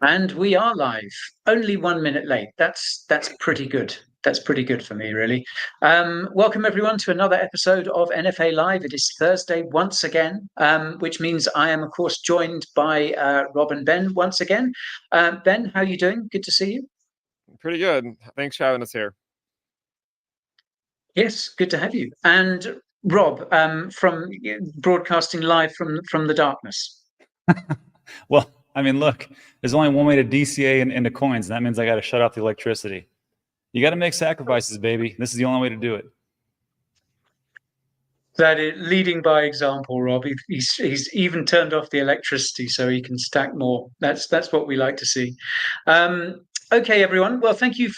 And we are live. Only 1 minute late. That's pretty good. That's pretty good for me, really. Welcome everyone to another episode of NFA Live. It is Thursday once again, which means I am, of course, joined by Rob and Ben once again. Ben, how are you doing? Good to see you. Pretty good. Thanks for having us here. Yes, good to have you. And Rob, from broadcasting live from the darkness. Well, I mean, look, there's only one way to DCA into coins, and that means I got to shut off the electricity. You got to make sacrifices, baby. This is the only way to do it. That is leading by example, Rob. He's even turned off the electricity so he can stack more. That's what we like to see. Okay, everyone. Well, thank you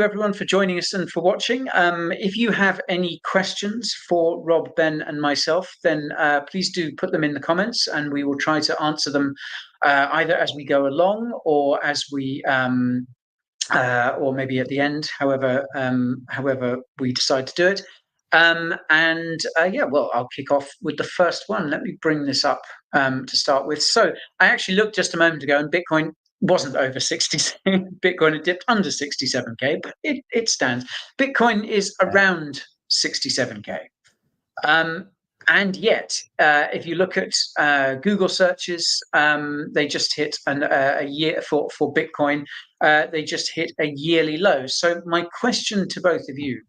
everyone for joining us and for watching. If you have any questions for Rob, Ben, and myself, then please do put them in the comments, and we will try to answer them either as we go along or as we. Or maybe at the end, however we decide to do it. Yeah, well, I'll kick off with the first one. Let me bring this up to start with. So I actually looked just a moment ago, and Bitcoin wasn't over 60. Bitcoin had dipped under 67k, but it stands. Bitcoin is around 67k. And yet, if you look at Google searches, they just hit a year for Bitcoin. They just hit a yearly low. So my question to both of you: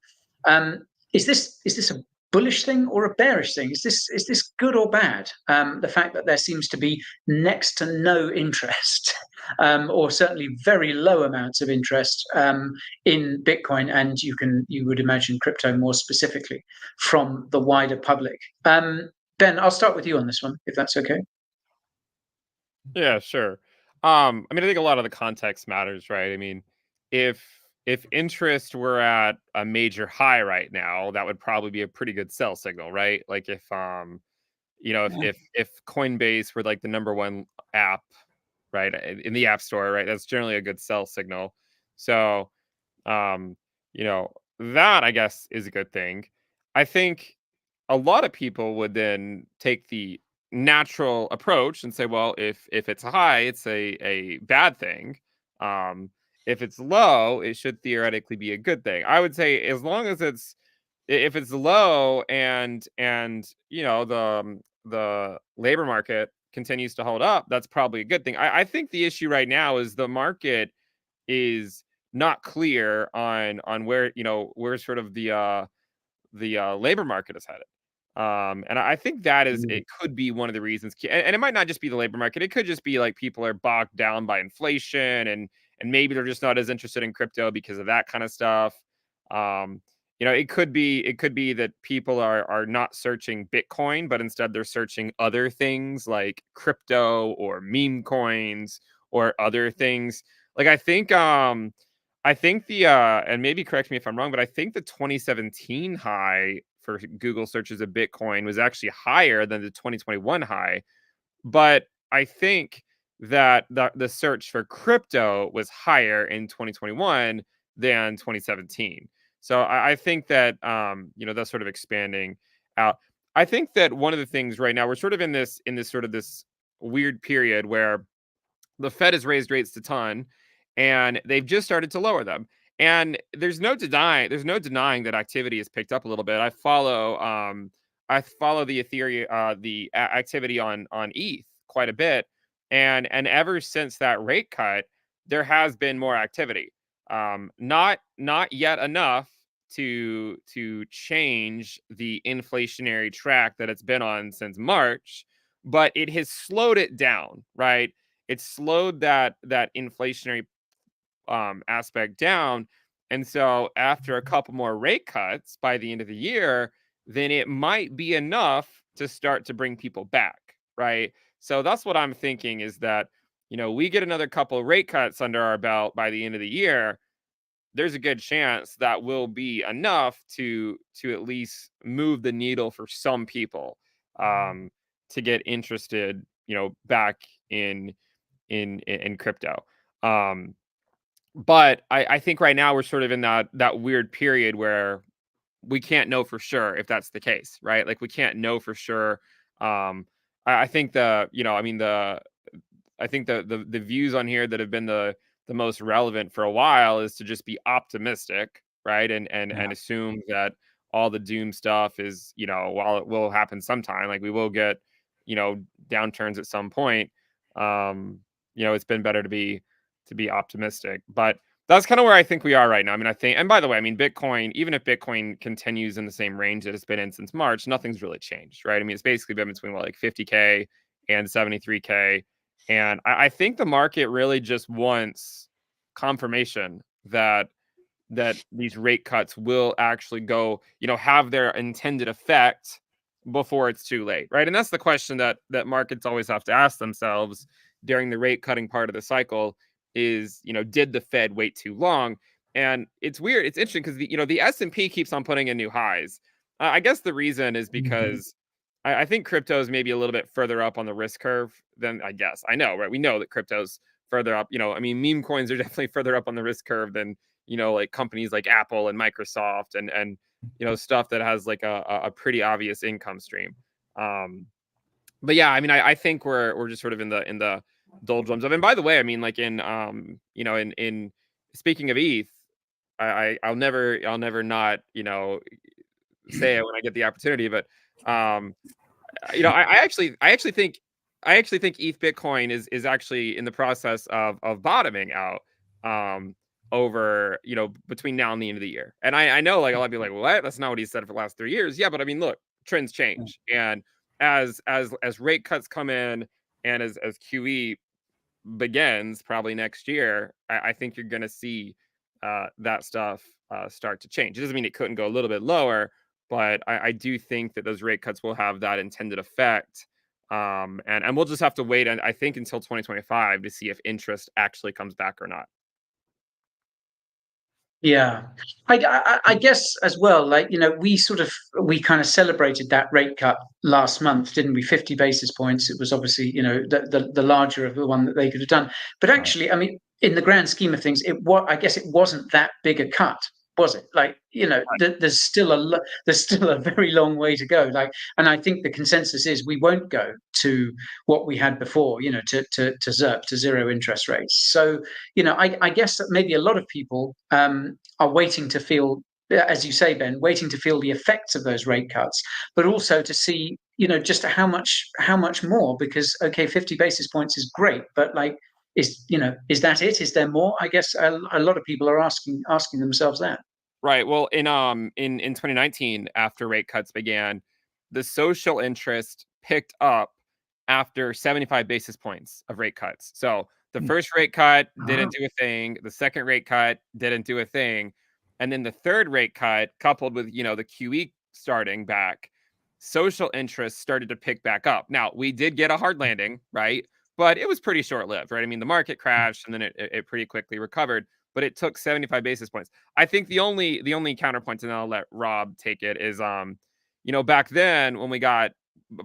is this a bullish thing or a bearish thing? Is this good or bad? The fact that there seems to be next to no interest, or certainly very low amounts of interest in Bitcoin, and you would imagine crypto more specifically from the wider public. Ben, I'll start with you on this one, if that's okay. Yeah, sure. I mean, I think a lot of the context matters, right? I mean, if interest were at a major high right now, that would probably be a pretty good sell signal, right? Like if Coinbase were like the #1 app, right, in the App Store, right, that's generally a good sell signal. So, that I guess is a good thing. I think a lot of people would then take the natural approach and say, well, if it's high, it's a bad thing. If it's low, it should theoretically be a good thing. I would say as long as if it's low and the labor market continues to hold up, that's probably a good thing. I think the issue right now is the market is not clear on where sort of the labor market is headed. And I think that it could be one of the reasons, and it might not just be the labor market. It could just be like people are bogged down by inflation, and maybe they're just not as interested in crypto because of that kind of stuff. It could be that people are not searching Bitcoin, but instead they're searching other things like crypto or meme coins or other things. Like I think the and maybe correct me if I'm wrong, but I think the 2017 high for Google searches of Bitcoin was actually higher than the 2021 high. But I think that the search for crypto was higher in 2021 than 2017. So I think that that's sort of expanding out. I think that one of the things right now, we're sort of in this sort of this weird period where the Fed has raised rates a ton, and they've just started to lower them. And there's no denying that activity has picked up a little bit. I follow the Ethereum, the activity on ETH quite a bit, and ever since that rate cut, there has been more activity. Not yet enough to change the inflationary track that it's been on since March, but it has slowed it down, right? It slowed that inflationary aspect down. And so after a couple more rate cuts by the end of the year, then it might be enough to start to bring people back, right? So that's what I'm thinking, is that, we get another couple of rate cuts under our belt by the end of the year. There's a good chance that will be enough to at least move the needle for some people, to get interested, back in crypto. But I think right now we're sort of in that weird period where we can't know for sure if that's the case, right? Like we can't know for sure. I think I think the views on here that have been the most relevant for a while is to just be optimistic, right? And assume that all the doom stuff is, while it will happen sometime, like we will get, downturns at some point. It's been better to be optimistic. But that's kind of where I think we are right now. I mean, and by the way, I mean, Bitcoin, even if Bitcoin continues in the same range that it's been in since March, nothing's really changed, right? I mean, it's basically been between like 50K and 73K. And I think the market really just wants confirmation that these rate cuts will actually go, have their intended effect before it's too late, right? And that's the question that markets always have to ask themselves during the rate cutting part of the cycle is, did the Fed wait too long? And it's weird. It's interesting because the S&P keeps on putting in new highs. I guess the reason is because I think crypto is maybe a little bit further up on the risk curve than I know, right? We know that crypto's further up. I mean, meme coins are definitely further up on the risk curve than, like companies like Apple and Microsoft and stuff that has like a pretty obvious income stream. But yeah, I mean, I think we're just sort of in the doldrums of. And by the way, I mean, like in in speaking of ETH, I'll never not say it when I get the opportunity, but I actually think ETH Bitcoin is actually in the process of bottoming out over between now and the end of the year. And I know like a lot of people are like, what? That's not what he said for the last 3 years. Yeah, but I mean, look, trends change, and as rate cuts come in, and as QE begins probably next year, I think you're going to see that stuff start to change. It doesn't mean it couldn't go a little bit lower, but I do think that those rate cuts will have that intended effect. And we'll just have to wait, and I think until 2025 to see if interest actually comes back or not. Yeah, I guess as well, like, we kind of celebrated that rate cut last month, didn't we? 50 basis points. It was obviously, the larger of the one that they could have done. But actually, I mean, in the grand scheme of things, I guess it wasn't that big a cut, was it? Like, there's still a very long way to go. Like, and I think the consensus is we won't go to what we had before, to ZIRP, to zero interest rates. So, I guess that maybe a lot of people are waiting to feel, as you say, Ben, waiting to feel the effects of those rate cuts, but also to see, just how much more, because, okay, 50 basis points is great, but like, is that it? Is there more? I guess a lot of people are asking themselves that. Right. Well, in 2019, after rate cuts began, the social interest picked up after 75 basis points of rate cuts. So the first rate cut didn't do a thing. The second rate cut didn't do a thing. And then the third rate cut, coupled with, the QE starting back, social interest started to pick back up. Now, we did get a hard landing, right? But it was pretty short-lived, right? I mean, the market crashed and then it pretty quickly recovered, but it took 75 basis points. I think the only counterpoint, and I'll let Rob take it, is back then when we got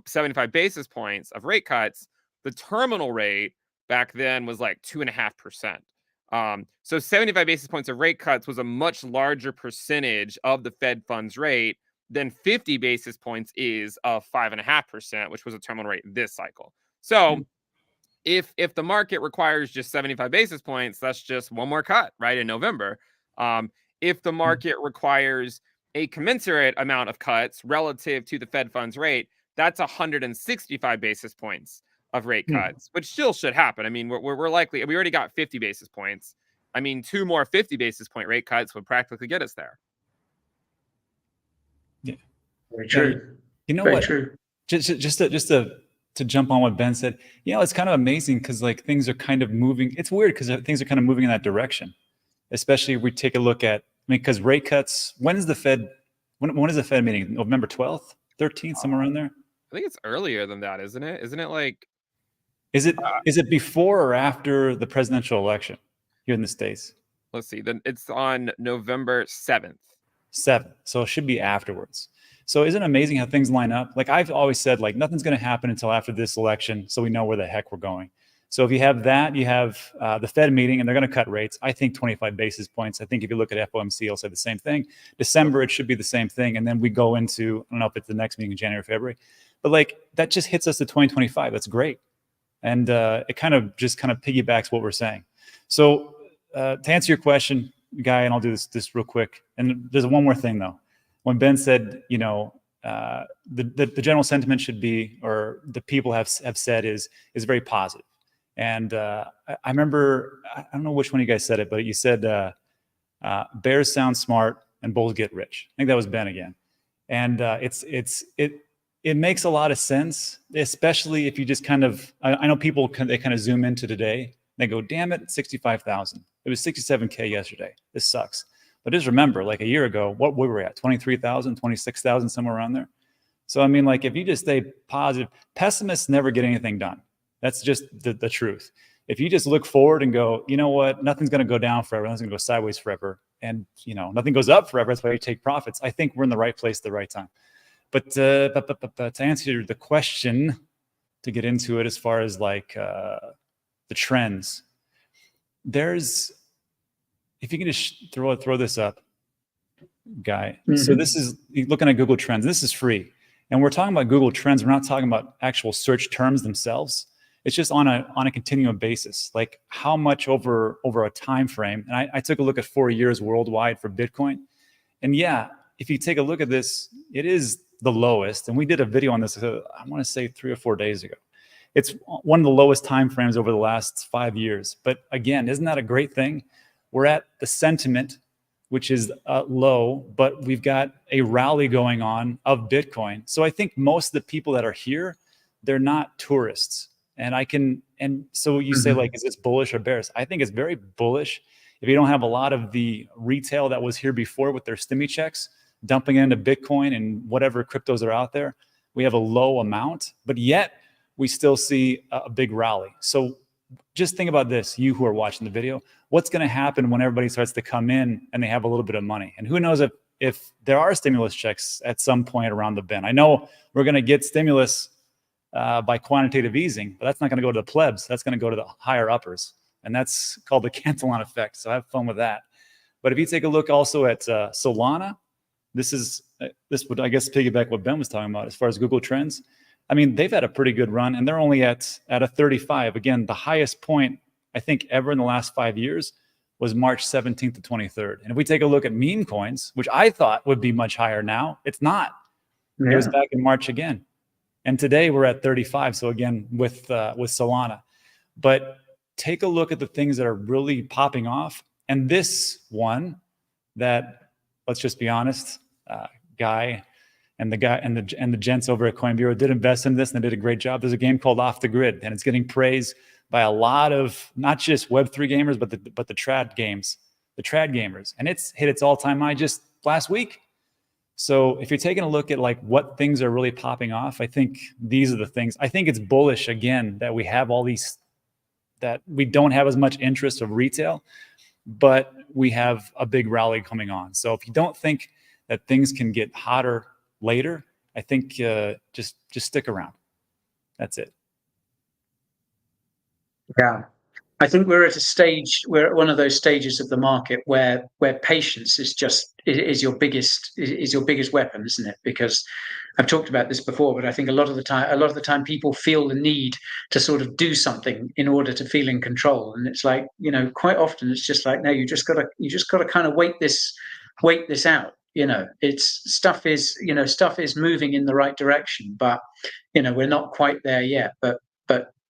75 basis points of rate cuts, the terminal rate back then was like 2.5%. So 75 basis points of rate cuts was a much larger percentage of the Fed funds rate than 50 basis points is of 5.5%, which was a terminal rate this cycle. So if the market requires just 75 basis points, that's just one more cut, right, in November. If the market requires a commensurate amount of cuts relative to the Fed funds rate, that's 165 basis points of rate cuts, which still should happen. I mean, we're likely, we already got 50 basis points. I mean, 2 more 50 basis point rate cuts would practically get us there. Yeah, very true. You know very what? True. Just to jump on what Ben said, it's kind of amazing because like things are kind of moving. It's weird because things are kind of moving in that direction, especially if we take a look at, because rate cuts, when is the Fed meeting? November 12th, 13th, somewhere around there? I think it's earlier than that, isn't it? Isn't it like... Is it before or after the presidential election here in the States? Let's see. Then it's on November 7th. 7th. So it should be afterwards. So isn't it amazing how things line up? Like I've always said, like nothing's going to happen until after this election, so we know where the heck we're going. So if you have that, you have the Fed meeting, and they're going to cut rates. I think 25 basis points. I think if you look at FOMC, it'll say the same thing. December, it should be the same thing. And then we go into, I don't know if it's the next meeting in January, February, but like that just hits us to 2025. That's great. And it kind of piggybacks what we're saying. So to answer your question, Guy, and I'll do this real quick. And there's one more thing though. When Ben said, the general sentiment should be, or the people have said is very positive. And I remember, I don't know which one of you guys said it, but you said bears sound smart and bulls get rich. I think that was Ben again. And it makes a lot of sense, especially if you just I know people they kind of zoom into today. They go, damn it, 65,000. It was 67K yesterday. This sucks. But just remember, like a year ago, what were we at? 23,000, 26,000, somewhere around there. So, I mean, like if you just stay positive, pessimists never get anything done. That's just the truth. If you just look forward and go, you know what, nothing's going to go down forever. Nothing's going to go sideways forever. And, nothing goes up forever. That's why you take profits. I think we're in the right place at the right time. But to answer the question, to get into it as far as like the trends, if you can just throw this up, Guy. Mm-hmm. So this is looking at Google Trends. This is free. And we're talking about Google Trends. We're not talking about actual search terms themselves. It's just on a continuum basis, like how much over a time frame. And I took a look at 4 years worldwide for Bitcoin. And yeah, if you take a look at this, it is the lowest. And we did a video on this, I want to say 3 or 4 days ago. It's one of the lowest time frames over the last 5 years. But again, isn't that a great thing? We're at the sentiment, which is low, but we've got a rally going on of Bitcoin. So I think most of the people that are here, they're not tourists. And so you say like, is this bullish or bearish? I think it's very bullish. If you don't have a lot of the retail that was here before with their stimmy checks, dumping into Bitcoin and whatever cryptos are out there, we have a low amount, but yet we still see a big rally. So just think about this, you who are watching the video, what's going to happen when everybody starts to come in and they have a little bit of money? And who knows if there are stimulus checks at some point around the bend. I know we're going to get stimulus by quantitative easing, but that's not going to go to the plebs. That's going to go to the higher uppers. And that's called the Cantillon effect. So have fun with that. But if you take a look also at Solana, this would, I guess, piggyback what Ben was talking about as far as Google Trends. I mean, they've had a pretty good run, and they're only at a 35. Again, the highest point, I think, ever in the last 5 years was March 17th to 23rd. And if we take a look at meme coins, which I thought would be much higher now, it's not. Yeah. It was back in March again. And today we're at 35. So again, with Solana. But take a look at the things that are really popping off. And this one that, let's just be honest, Guy and the gents over at Coin Bureau did invest in this, and they did a great job. There's a game called Off the Grid, and it's getting praised by a lot of not just Web3 gamers, but the trad gamers, and it's hit its all-time high just last week. So if you're taking a look at like what things are really popping off, I think these are the things. I think it's bullish again that we have all these, that we don't have as much interest of retail, but we have a big rally coming on. So if you don't think that things can get hotter later, I think just stick around. That's it. Yeah, I think we're at a stage, we're at one of those stages of the market where patience is your biggest weapon, isn't it? Because I've talked about this before, but I think a lot of the time people feel the need to sort of do something in order to feel in control, and it's like, quite often it's just like, no, you just gotta kind of wait this out. Stuff is moving in the right direction, but we're not quite there yet.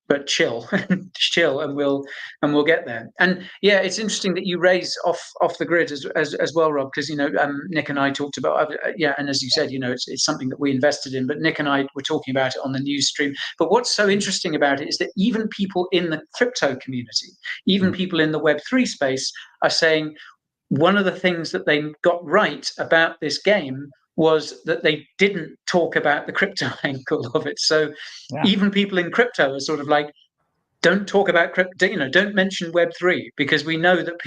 But chill, and we'll get there. And yeah, it's interesting that you raise off the grid as well, Rob, because Nick and I talked about and as you said, it's something that we invested in. But Nick and I were talking about it on the news stream. But what's so interesting about it is that even people in the crypto community, even people in the Web3 space, are saying one of the things that they got right about this game was that they didn't talk about the crypto angle of it. So even people in crypto are sort of like, don't talk about crypto, don't mention Web3, because we know that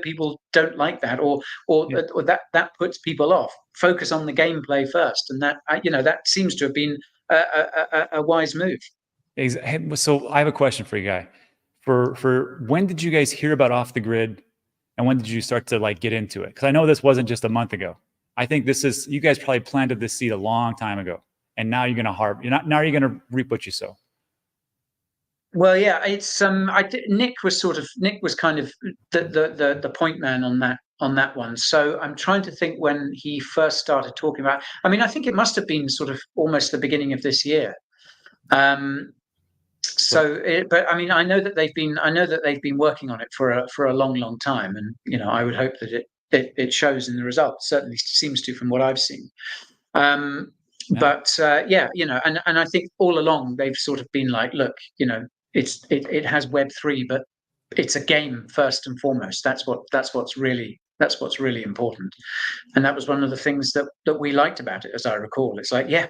people don't like that, or that puts people off. Focus on the gameplay first, and that seems to have been a wise move. So I have a question for you, Guy. For when did you guys hear about Off the Grid, and when did you start to like get into it? Because I know this wasn't just a month ago. I think you guys probably planted this seed a long time ago, and now you're going to reap what you sow. Well, yeah, it's Nick was kind of the point man on that one. So I'm trying to think when he first started talking about. I mean, I think it must have been sort of almost the beginning of this year. But I mean, I know that they've been working on it for a long time, and I would hope that it shows in the results. Certainly seems to from what I've seen. But and I think all along they've sort of been like, look, it has Web3, but it's a game first and foremost. That's what's really important. And that was one of the things that we liked about it, as I recall. It's like, yeah,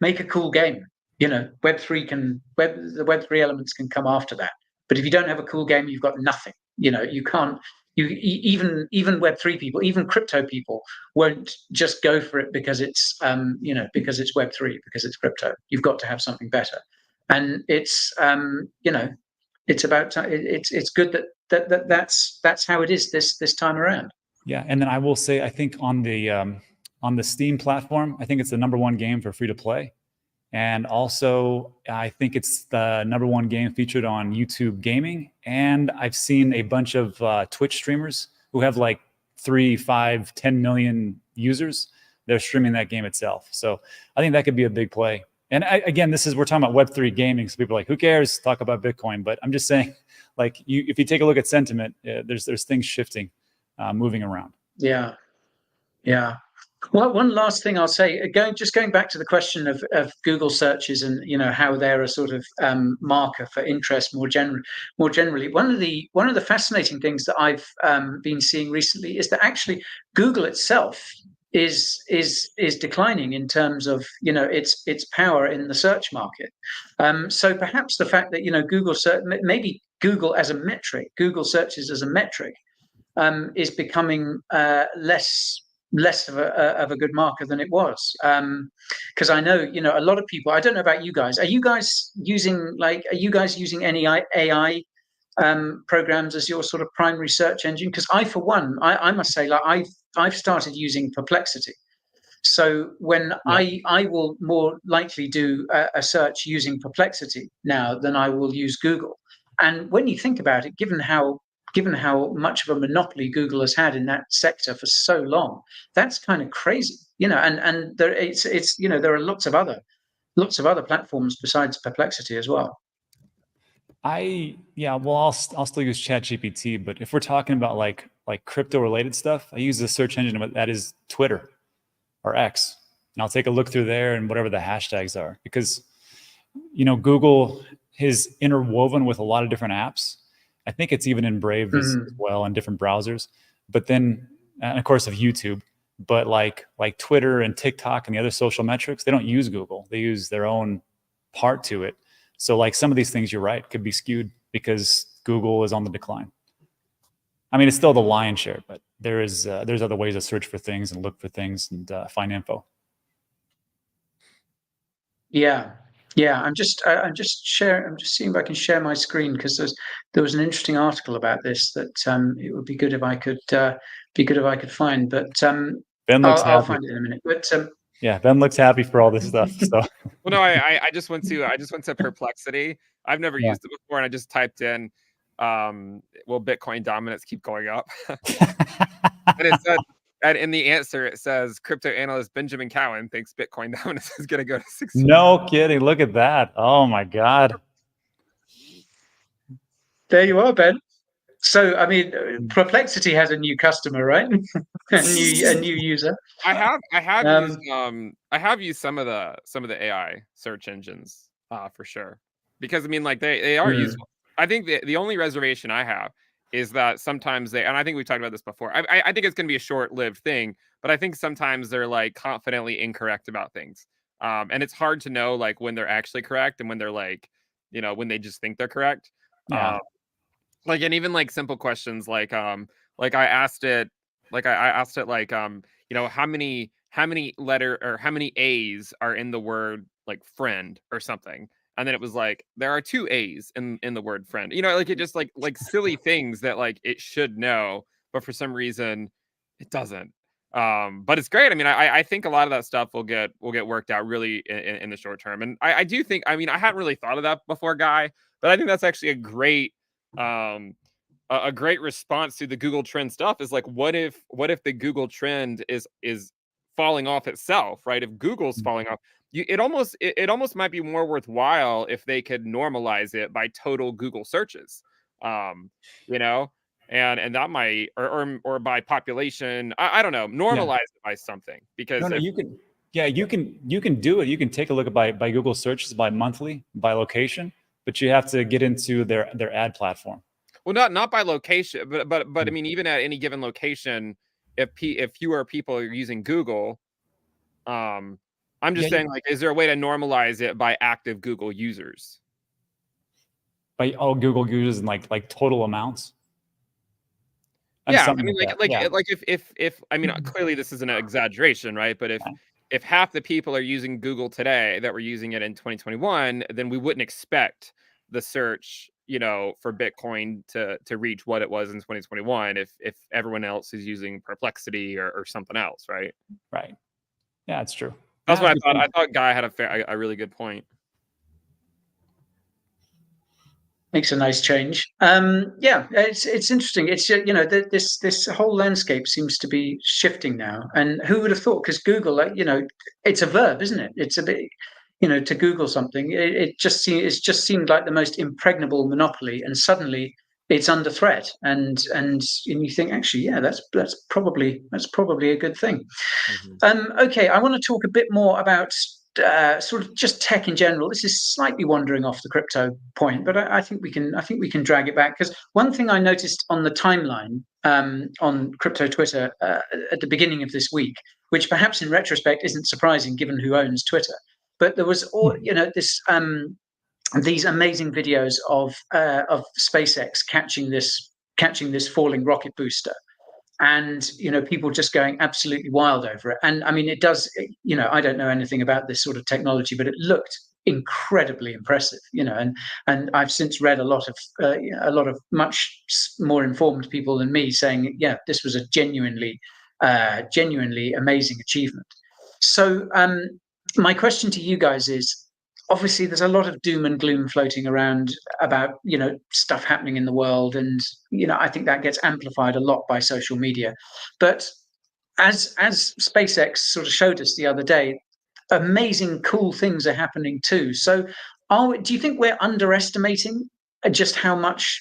make a cool game. The Web3 elements can come after that. But if you don't have a cool game, you've got nothing. You can't. Even Web3 people, even crypto people, won't just go for it because it's because it's Web3, because it's crypto. You've got to have something better, and it's it's about it's good that's how it is this time around. Yeah, and then I will say, I think on the Steam platform, I think it's the #1 game for free to play. And also, I think it's the #1 game featured on YouTube Gaming. And I've seen a bunch of Twitch streamers who have like 3, 5, 10 million users. They're streaming that game itself. So I think that could be a big play. And again, we're talking about Web3 gaming. So people are like, who cares? Talk about Bitcoin. But I'm just saying, like, if you take a look at sentiment, there's things shifting, moving around. Yeah. Yeah. Well, one last thing I'll say, going back to the question of Google searches and how they're a sort of marker for interest more generally. One of the fascinating things that I've been seeing recently is that actually Google itself is declining in terms of its power in the search market. So perhaps the fact that Google maybe Google as a metric, Google searches as a metric, is becoming less of a good marker than it was, because I know a lot of people. I don't know about you guys. Are you guys using any AI programs as your sort of primary search engine? Because I, for one, I must say, like I've started using Perplexity. So when I will more likely do a search using Perplexity now than I will use Google. And when you think about it, given how much of a monopoly Google has had in that sector for so long, that's kind of crazy, and there are lots of other platforms besides Perplexity as well. Well, I'll still use ChatGPT, but if we're talking about like crypto related stuff, I use the search engine that is Twitter or X, and I'll take a look through there and whatever the hashtags are, because Google is interwoven with a lot of different apps. I think it's even in Brave as well, in different browsers. But then, and of course, of YouTube. But like Twitter and TikTok and the other social metrics, they don't use Google. They use their own part to it. So like some of these things, you're right, could be skewed because Google is on the decline. I mean, it's still the lion's share, but there's other ways to search for things and look for things and find info. Yeah. I'm just sharing. I'm just seeing if I can share my screen, because there was an interesting article about this that it would be good if I could find. But Ben looks happy. I'll find it in a minute. But yeah, Ben looks happy for all this stuff. So well, no, I just went to Perplexity. I've never used it before, and I just typed in, will Bitcoin dominance keep going up? And it said. And in the answer, it says, crypto analyst Benjamin Cowan thinks Bitcoin dominance is going to go to 60. No kidding. Look at that. Oh, my God. There you are, Ben. So, I mean, Perplexity has a new customer, right? a new user. I have used some of the AI search engines for sure, because I mean, like they are useful. I think the only reservation I have is that sometimes and I think we've talked about this before. I think it's going to be a short-lived thing, but I think sometimes they're like confidently incorrect about things. And it's hard to know like when they're actually correct and when they're like, when they just think they're correct. Yeah. Like, and even like simple questions like I asked it how many letter or how many A's are in the word like friend or something. And then it was like, there are 2 A's in the word friend, like it just like silly things that like it should know, but for some reason it doesn't. But it's great. I mean, I think a lot of that stuff will get worked out really in the short term. And I do think, I mean, I hadn't really thought of that before, Guy, But I think that's actually a great response to the Google trend stuff. Is like, what if the Google trend is falling off itself, right? If Google's falling off, it almost might be more worthwhile if they could normalize it by total Google searches, you know, and that might, or by population. I don't know, normalize it by something, because No, you can, yeah, you can do it. You can take a look at by Google searches, by monthly, by location, but you have to get into their ad platform. Well, not by location, but I mean, even at any given location, if fewer people are using Google, I'm just saying, like, is there a way to normalize it by active Google users? By all Google users and like total amounts? Yeah, I mean, like if I mean, Mm-hmm. clearly this is an exaggeration, right? But if half the people are using Google today that were using it in 2021, then we wouldn't expect the search, you know, for Bitcoin to reach what it was in 2021 if everyone else is using Perplexity or something else, right? Right. Yeah, it's true. That's what I thought. I thought Guy had a really good point. Makes a nice change. Yeah, it's interesting. It's, you know, this whole landscape seems to be shifting now, and who would have thought? Because Google, like, you know, it's a verb, isn't it? It's a bit, you know, to Google something. It just seemed like the most impregnable monopoly, and suddenly it's under threat. And you think, actually, yeah, that's probably a good thing. Okay, I want to talk a bit more about sort of just tech in general. This is slightly wandering off the crypto point, but I think we can drag it back, because one thing I noticed on the timeline on crypto Twitter at the beginning of this week, which perhaps in retrospect isn't surprising given who owns Twitter, but there was these amazing videos of SpaceX catching this falling rocket booster, and, you know, people just going absolutely wild over it. And I mean, it does, you know, I don't know anything about this sort of technology, but it looked incredibly impressive, you know. And I've since read a lot of much more informed people than me saying, yeah, this was a genuinely amazing achievement. So my question to you guys is, obviously there's a lot of doom and gloom floating around about, you know, stuff happening in the world, and, you know, I think that gets amplified a lot by social media. But as SpaceX sort of showed us the other day, amazing cool things are happening too. So do you think we're underestimating just how much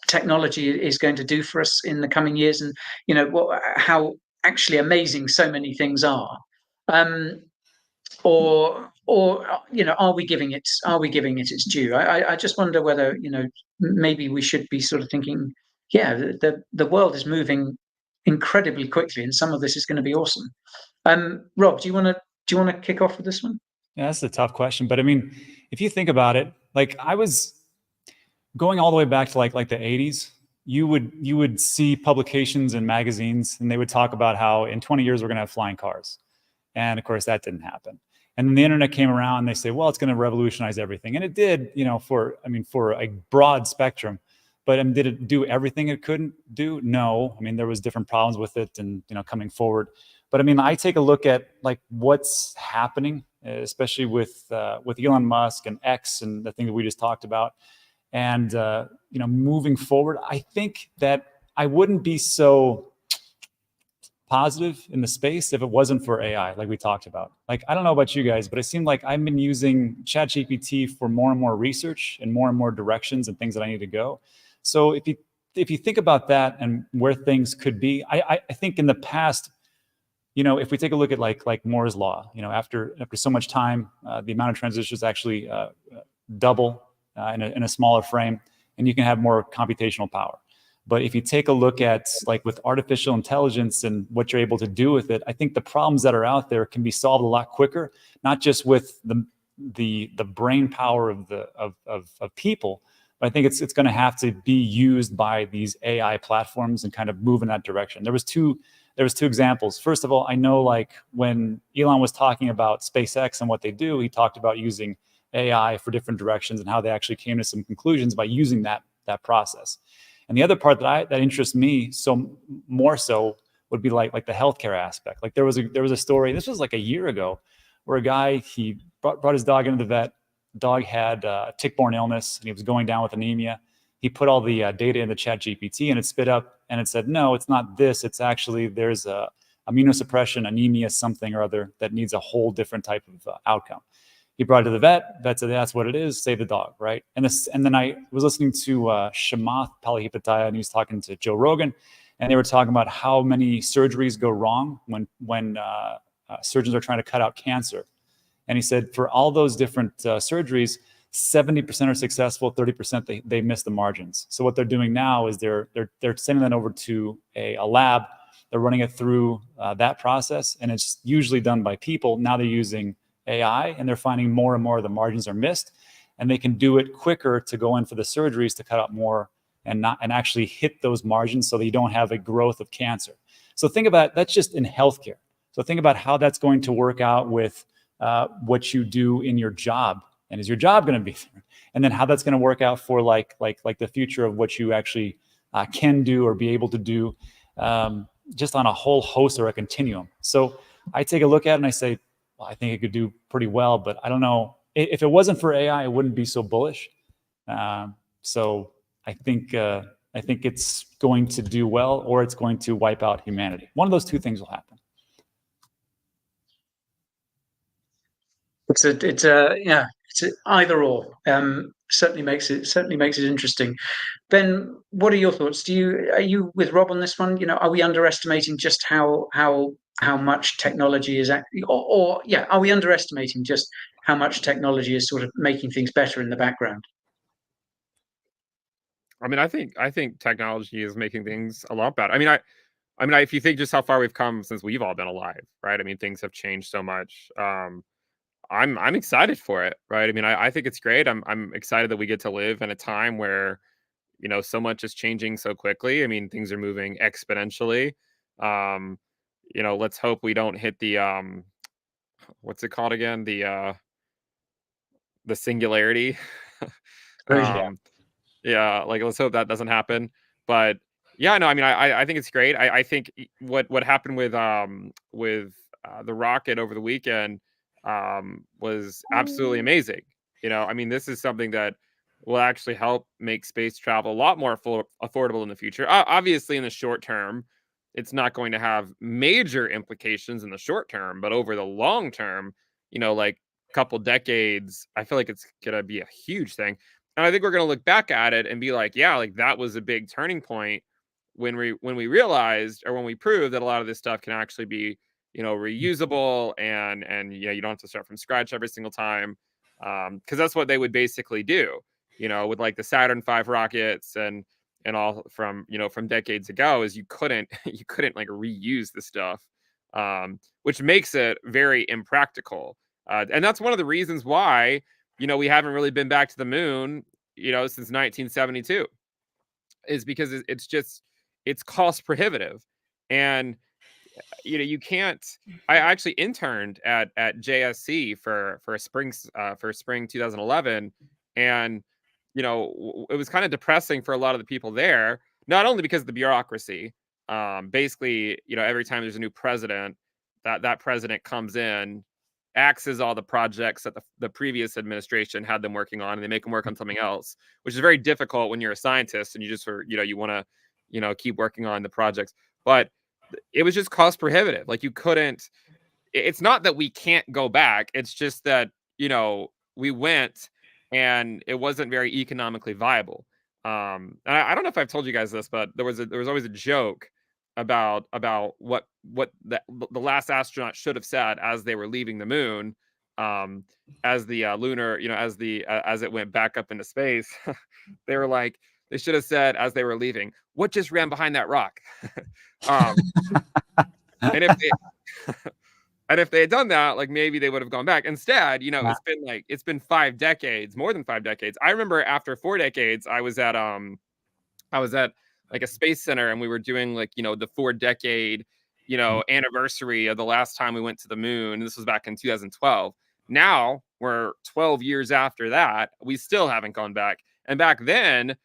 technology is going to do for us in the coming years, and, you know, how actually amazing so many things are? Or you know, are we giving it its due? I just wonder whether, you know, maybe we should be sort of thinking, yeah, the world is moving incredibly quickly, and some of this is going to be awesome. Rob, do you want to kick off with this one? Yeah, that's a tough question, but I mean, if you think about it, like, I was going all the way back to like the 80s. You would see publications and magazines, and they would talk about how in 20 years we're going to have flying cars. And of course, that didn't happen. And then the internet came around, and they say, well, it's going to revolutionize everything. And it did, you know, for a broad spectrum. But did it do everything it couldn't do? No. I mean, there was different problems with it, and, you know, coming forward. But I mean, I take a look at like what's happening, especially with Elon Musk and X and the thing that we just talked about. And, you know, moving forward, I think that I wouldn't be so positive in the space if it wasn't for AI, like we talked about. Like, I don't know about you guys, but it seemed like I've been using ChatGPT for more and more research and more directions and things that I need to go. So if you think about that and where things could be, I think in the past, you know, if we take a look at like Moore's law, you know, after so much time, the amount of transistors actually double in a smaller frame, and you can have more computational power. But if you take a look at like with artificial intelligence and what you're able to do with it, I think the problems that are out there can be solved a lot quicker, not just with the brain power of people, but I think it's going to have to be used by these AI platforms and kind of move in that direction. There was two examples. First of all, I know like when Elon was talking about SpaceX and what they do, he talked about using AI for different directions and how they actually came to some conclusions by using that process. And the other part that interests me more so would be like the healthcare aspect. Like there was a story, this was like a year ago, where a guy, he brought his dog into the vet, dog had tick-borne illness and he was going down with anemia. He put all the data in the ChatGPT and it spit up and it said, no, it's not this. It's actually there's a immunosuppression, anemia, something or other that needs a whole different type of outcome. He brought it to the vet. Vet said, that's what it is. Save the dog, right? And then I was listening to Chamath Palihapitiya, and he was talking to Joe Rogan, and they were talking about how many surgeries go wrong when surgeons are trying to cut out cancer. And he said for all those different surgeries, 70% are successful, 30% they miss the margins. So what they're doing now is they're sending that over to a lab. They're running it through that process, and it's usually done by people. Now they're using AI, and they're finding more and more of the margins are missed, and they can do it quicker to go in for the surgeries to cut out more and actually hit those margins so that you don't have a growth of cancer. So think about that's just in healthcare. So think about how that's going to work out with what you do in your job, and is your job going to be there? And then how that's going to work out for like the future of what you actually can do or be able to do, just on a whole host or a continuum. So I take a look at it and I say, well, I think it could do pretty well, but I don't know. If it wasn't for AI, it wouldn't be so bullish. So I think it's going to do well, or it's going to wipe out humanity. One of those two things will happen. It's either or. Certainly makes it interesting. Ben, what are your thoughts? Are you with Rob on this one? Are we underestimating just how much technology is actually, are we underestimating just how much technology is sort of making things better in the background? I mean, I think technology is making things a lot better. I mean, if you think just how far we've come since we've all been alive, right? I mean, things have changed so much. I'm excited for it, right? I mean, I think it's great. I'm excited that we get to live in a time where, so much is changing so quickly. I mean, things are moving exponentially. Let's hope we don't hit the what's it called again? The singularity. Yeah, like let's hope that doesn't happen. But yeah, no, I mean, I think it's great. I think what happened with the rocket over the weekend was absolutely amazing. I mean, this is something that will actually help make space travel a lot more affordable in the future. Obviously, in the short term, it's not going to have major implications in the short term, but over the long term, like a couple decades, I feel like it's gonna be a huge thing. And I think we're gonna look back at it and be like, yeah, like that was a big turning point when we realized, or when we proved that a lot of this stuff can actually be reusable, and you don't have to start from scratch every single time, because that's what they would basically do, with like the Saturn V rockets and all from decades ago, is you couldn't like reuse the stuff, which makes it very impractical, and that's one of the reasons why we haven't really been back to the moon since 1972, is because it's cost prohibitive. And you can't. I actually interned at JSC for spring 2011, and it was kind of depressing for a lot of the people there, not only because of the bureaucracy. Basically, every time there's a new president, that president comes in, axes all the projects that the previous administration had them working on, and they make them work on something else, which is very difficult when you're a scientist and you just you want to keep working on the projects. But it was just cost prohibitive. Like, you couldn't. It's not that we can't go back. It's just that we went and it wasn't very economically viable. And I don't know if I've told you guys this, but there was always a joke about what the last astronaut should have said as they were leaving the moon, as the lunar, as it went back up into space. They were like, they should have said as they were leaving, "What just ran behind that rock?" And if they had done that, like, maybe they would have gone back. Instead, it's been 5 decades, more than 5 decades. I remember after 4 decades, I was at like a space center, and we were doing like, the 4-decade, anniversary of the last time we went to the moon. This was back in 2012. Now we're 12 years after that. We still haven't gone back. And back then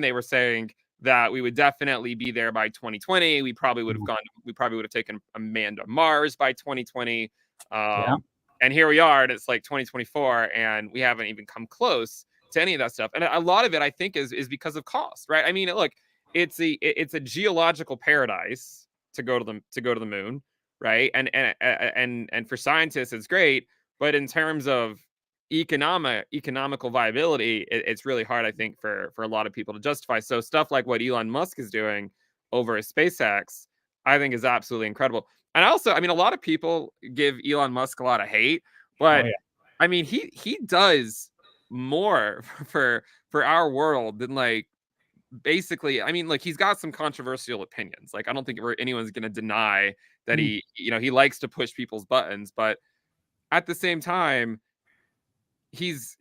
they were saying that we would definitely be there by 2020. We probably would have taken a man to Mars by 2020. Yeah. And here we are, and it's like 2024, and we haven't even come close to any of that stuff. And a lot of it, I think, is because of cost, right? I mean, look, it's a geological paradise to go to the moon, right? And for scientists, it's great, but in terms of economical viability, it's really hard, I think, for a lot of people to justify. So stuff like what Elon Musk is doing over at SpaceX, I think, is absolutely incredible. And also, I mean, a lot of people give Elon Musk a lot of hate, Oh but yeah. I mean, he does more for our world than, like, basically, I mean, like, he's got some controversial opinions. Like, I don't think anyone's going to deny that Mm. he likes to push people's buttons, but at the same time, he's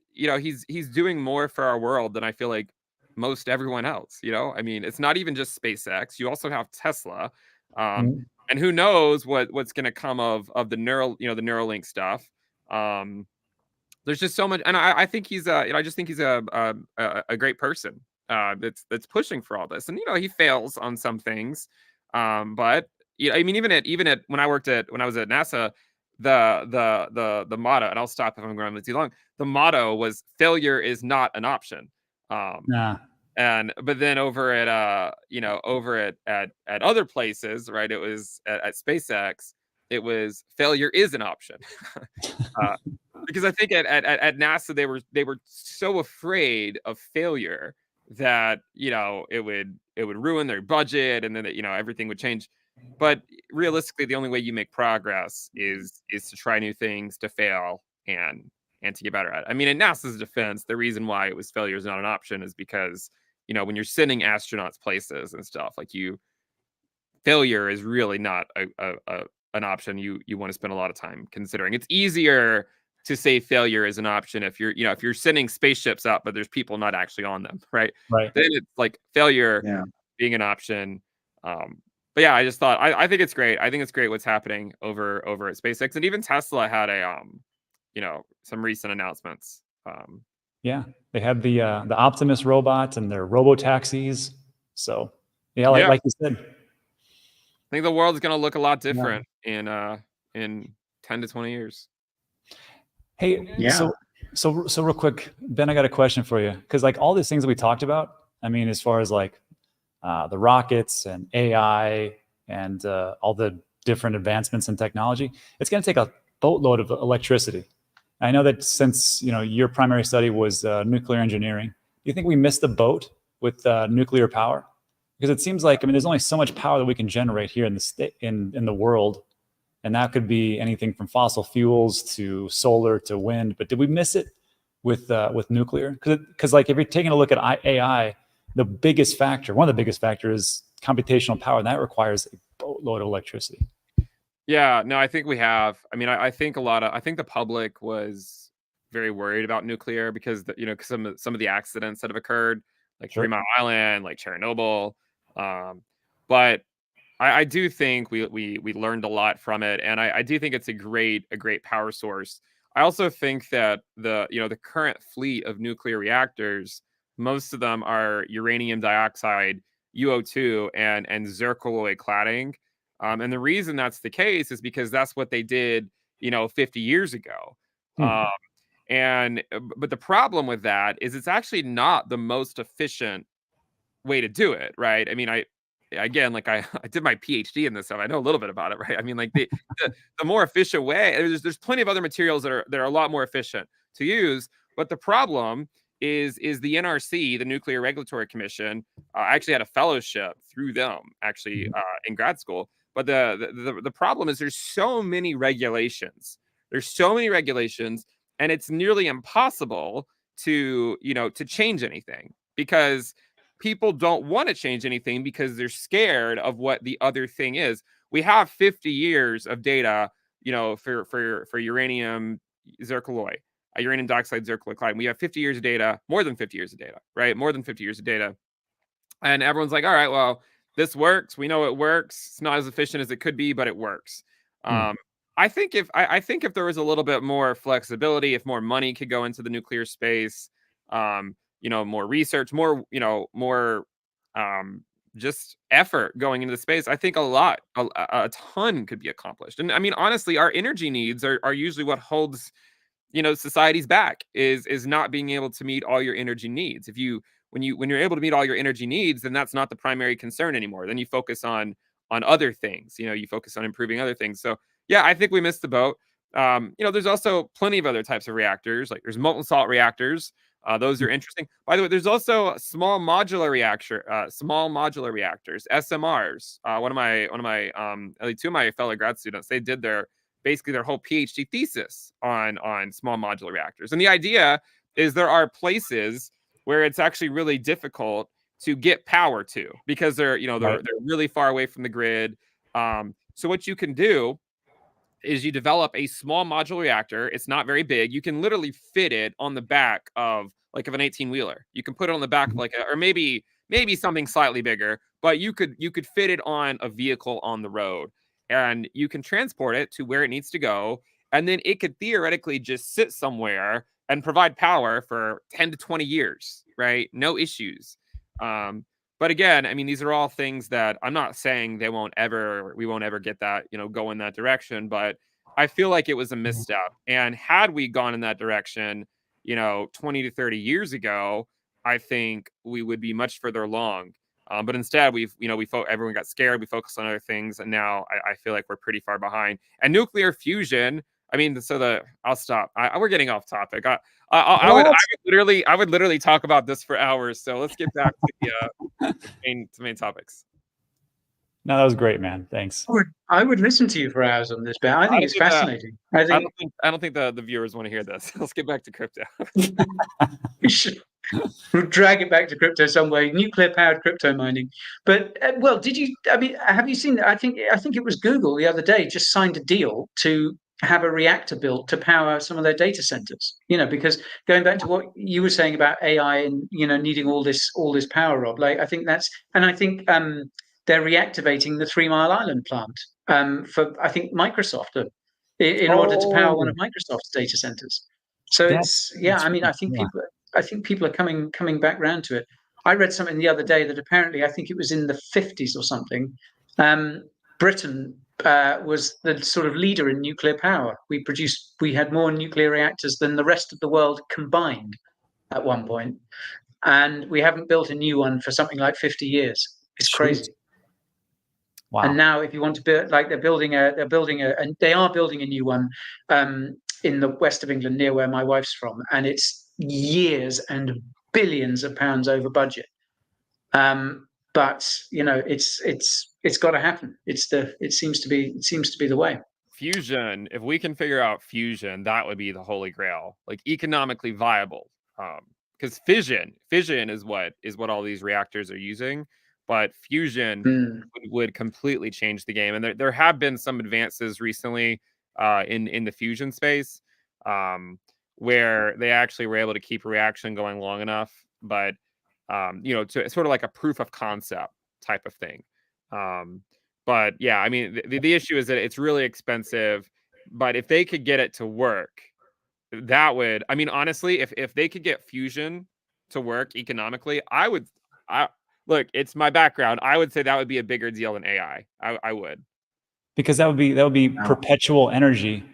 doing more for our world than I feel like most everyone else. I mean, it's not even just SpaceX. You also have Tesla, Mm. and who knows what's going to come of the the Neuralink stuff. There's just so much, and I think I just think he's a great person that's pushing for all this. And he fails on some things, but I mean, even at when I was at NASA, the motto, and I'll stop if I'm going too long. The motto was failure is not an option. Nah. But then over at at other places, right? It was at SpaceX. It was failure is an option. uh, because I think at NASA they were so afraid of failure that it would ruin their budget, and then everything would change. But realistically, the only way you make progress is to try new things, to fail, and to get better at it. I mean, in NASA's defense, the reason why it was failure is not an option is because when you're sending astronauts places and stuff, like, failure is really not an option you want to spend a lot of time considering. It's easier to say failure is an option if you're sending spaceships up, but there's people not actually on them, right? Right. Then it's like failure Yeah. being an option. But yeah, I just thought I think it's great. I think it's great what's happening over at SpaceX, and even Tesla had some recent announcements. Yeah. They had the Optimus robots and their robo taxis. So yeah, Yeah. like you said. I think the world is going to look a lot different in 10 to 20 years. Hey, Yeah. so real quick, Ben, I got a question for you, because like all these things that we talked about, I mean, as far as like the rockets and AI and all the different advancements in technology, it's going to take a boatload of electricity. I know that since your primary study was nuclear engineering, do you think we missed the boat with nuclear power? Because it seems like, I mean, there's only so much power that we can generate here in the in the world, and that could be anything from fossil fuels to solar to wind. But did we miss it with nuclear? Because like if you're taking a look at AI, the biggest factor, one of the biggest factors, is computational power, and that requires a boatload of electricity. Yeah, no, I think we have. I mean, I think I think the public was very worried about nuclear because some of the accidents that have occurred, like Sure. 3 Mile Island, like Chernobyl. But I do think we learned a lot from it, and I do think it's a great power source. I also think that the current fleet of nuclear reactors, most of them are uranium dioxide, UO2, and zircaloy cladding. And the reason that's the case is because that's what they did, 50 years ago. Hmm. But the problem with that is it's actually not the most efficient way to do it, right? I mean, I did my PhD in this stuff. I know a little bit about it, right? I mean, like the more efficient way, there's plenty of other materials that are a lot more efficient to use, but the problem is the NRC, the Nuclear Regulatory Commission. I actually had a fellowship through them actually in grad school, but the problem is there's so many regulations. There's so many regulations, and it's nearly impossible to change anything because people don't want to change anything because they're scared of what the other thing is. We have 50 years of data, for uranium zircaloy, uranium dioxide zircaloy cladding. We have 50 years of data, more than 50 years of data, right? More than 50 years of data. And everyone's like, all right, well, this works. We know it works. It's not as efficient as it could be, but it works. I think if there was a little bit more flexibility, if more money could go into the nuclear space, more research, more just effort going into the space, I think a ton could be accomplished. And I mean, honestly, our energy needs are usually what holds, you know, societies back, is not being able to meet all your energy needs. When you're able to meet all your energy needs, then that's not the primary concern anymore. Then you focus on other things. You know, you focus on improving other things. So yeah, I think we missed the boat. You know, there's also plenty of other types of reactors. Like there's molten salt reactors. Those are interesting. By the way, there's also small modular reactors, SMRs. One of my at least two of my fellow grad students, they did basically their whole PhD thesis on small modular reactors. And the idea is there are places where it's actually really difficult to get power to, because they're really far away from the grid. So what you can do is you develop a small modular reactor. It's not very big. You can literally fit it on the back of an 18-wheeler. You can put it on the back of or maybe something slightly bigger, but you could fit it on a vehicle on the road, and you can transport it to where it needs to go, and then it could theoretically just sit somewhere and provide power for 10 to 20 years, right? No issues. But again, I mean, these are all things that I'm not saying we won't ever get that, you know, go in that direction, but I feel like it was a misstep. And had we gone in that direction, you know, 20 to 30 years ago, I think we would be much further along. But instead, everyone got scared. We focused on other things, and now I feel like we're pretty far behind. And nuclear fusion, I mean, I'll stop. We're getting off topic. I would literally talk about this for hours. So let's get back to the main topics. No, that was great, man. Thanks. I would listen to you for hours on this, but I think it's fascinating. I don't think the viewers want to hear this. Let's get back to crypto. We should drag it back to crypto some way. Nuclear powered crypto mining. But well, have you seen that? I think it was Google the other day just signed a deal to have a reactor built to power some of their data centers. You know, because going back to what you were saying about AI and, you know, needing all this power, Rob, like I think they're reactivating the 3 Mile Island plant for, I think, Microsoft in order to power one of Microsoft's data centers. So I think people are coming back round to it. I read something the other day that apparently, I think it was in the 50s or something, Britain was the sort of leader in nuclear power. We had more nuclear reactors than the rest of the world combined at one point, and we haven't built a new one for something like 50 years. It's crazy. Wow. And now, if you want to build, like they are building a new one in the west of England, near where my wife's from, and it's years and billions of pounds over budget. But you know, it's got to happen. It seems to be the way. Fusion. If we can figure out fusion, that would be the holy grail, like economically viable. Because fission is what all these reactors are using. But fusion would completely change the game. And there have been some advances recently in the fusion space where they actually were able to keep a reaction going long enough, but to sort of like a proof of concept type of thing. But yeah, I mean, the issue is that it's really expensive. But if they could get it to work, that would, I mean, honestly, if they could get fusion to work economically, look, it's my background. I would say that would be a bigger deal than AI. I would. Because that would be perpetual energy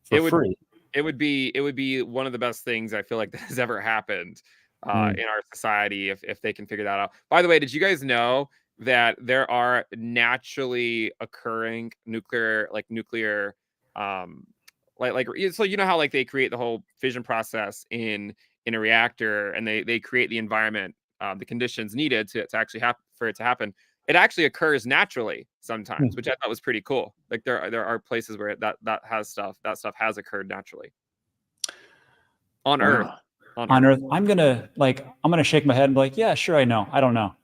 for free. It would be one of the best things I feel like that has ever happened in our society if they can figure that out. By the way, did you guys know that there are naturally occurring nuclear so you know how like they create the whole fission process in a reactor, and they create the environment, the conditions needed to actually for it to happen. It actually occurs naturally sometimes, which I thought was pretty cool. Like there are places where that stuff has occurred naturally on Earth. On Earth. I'm gonna shake my head and be like, yeah, sure, I know. I don't know.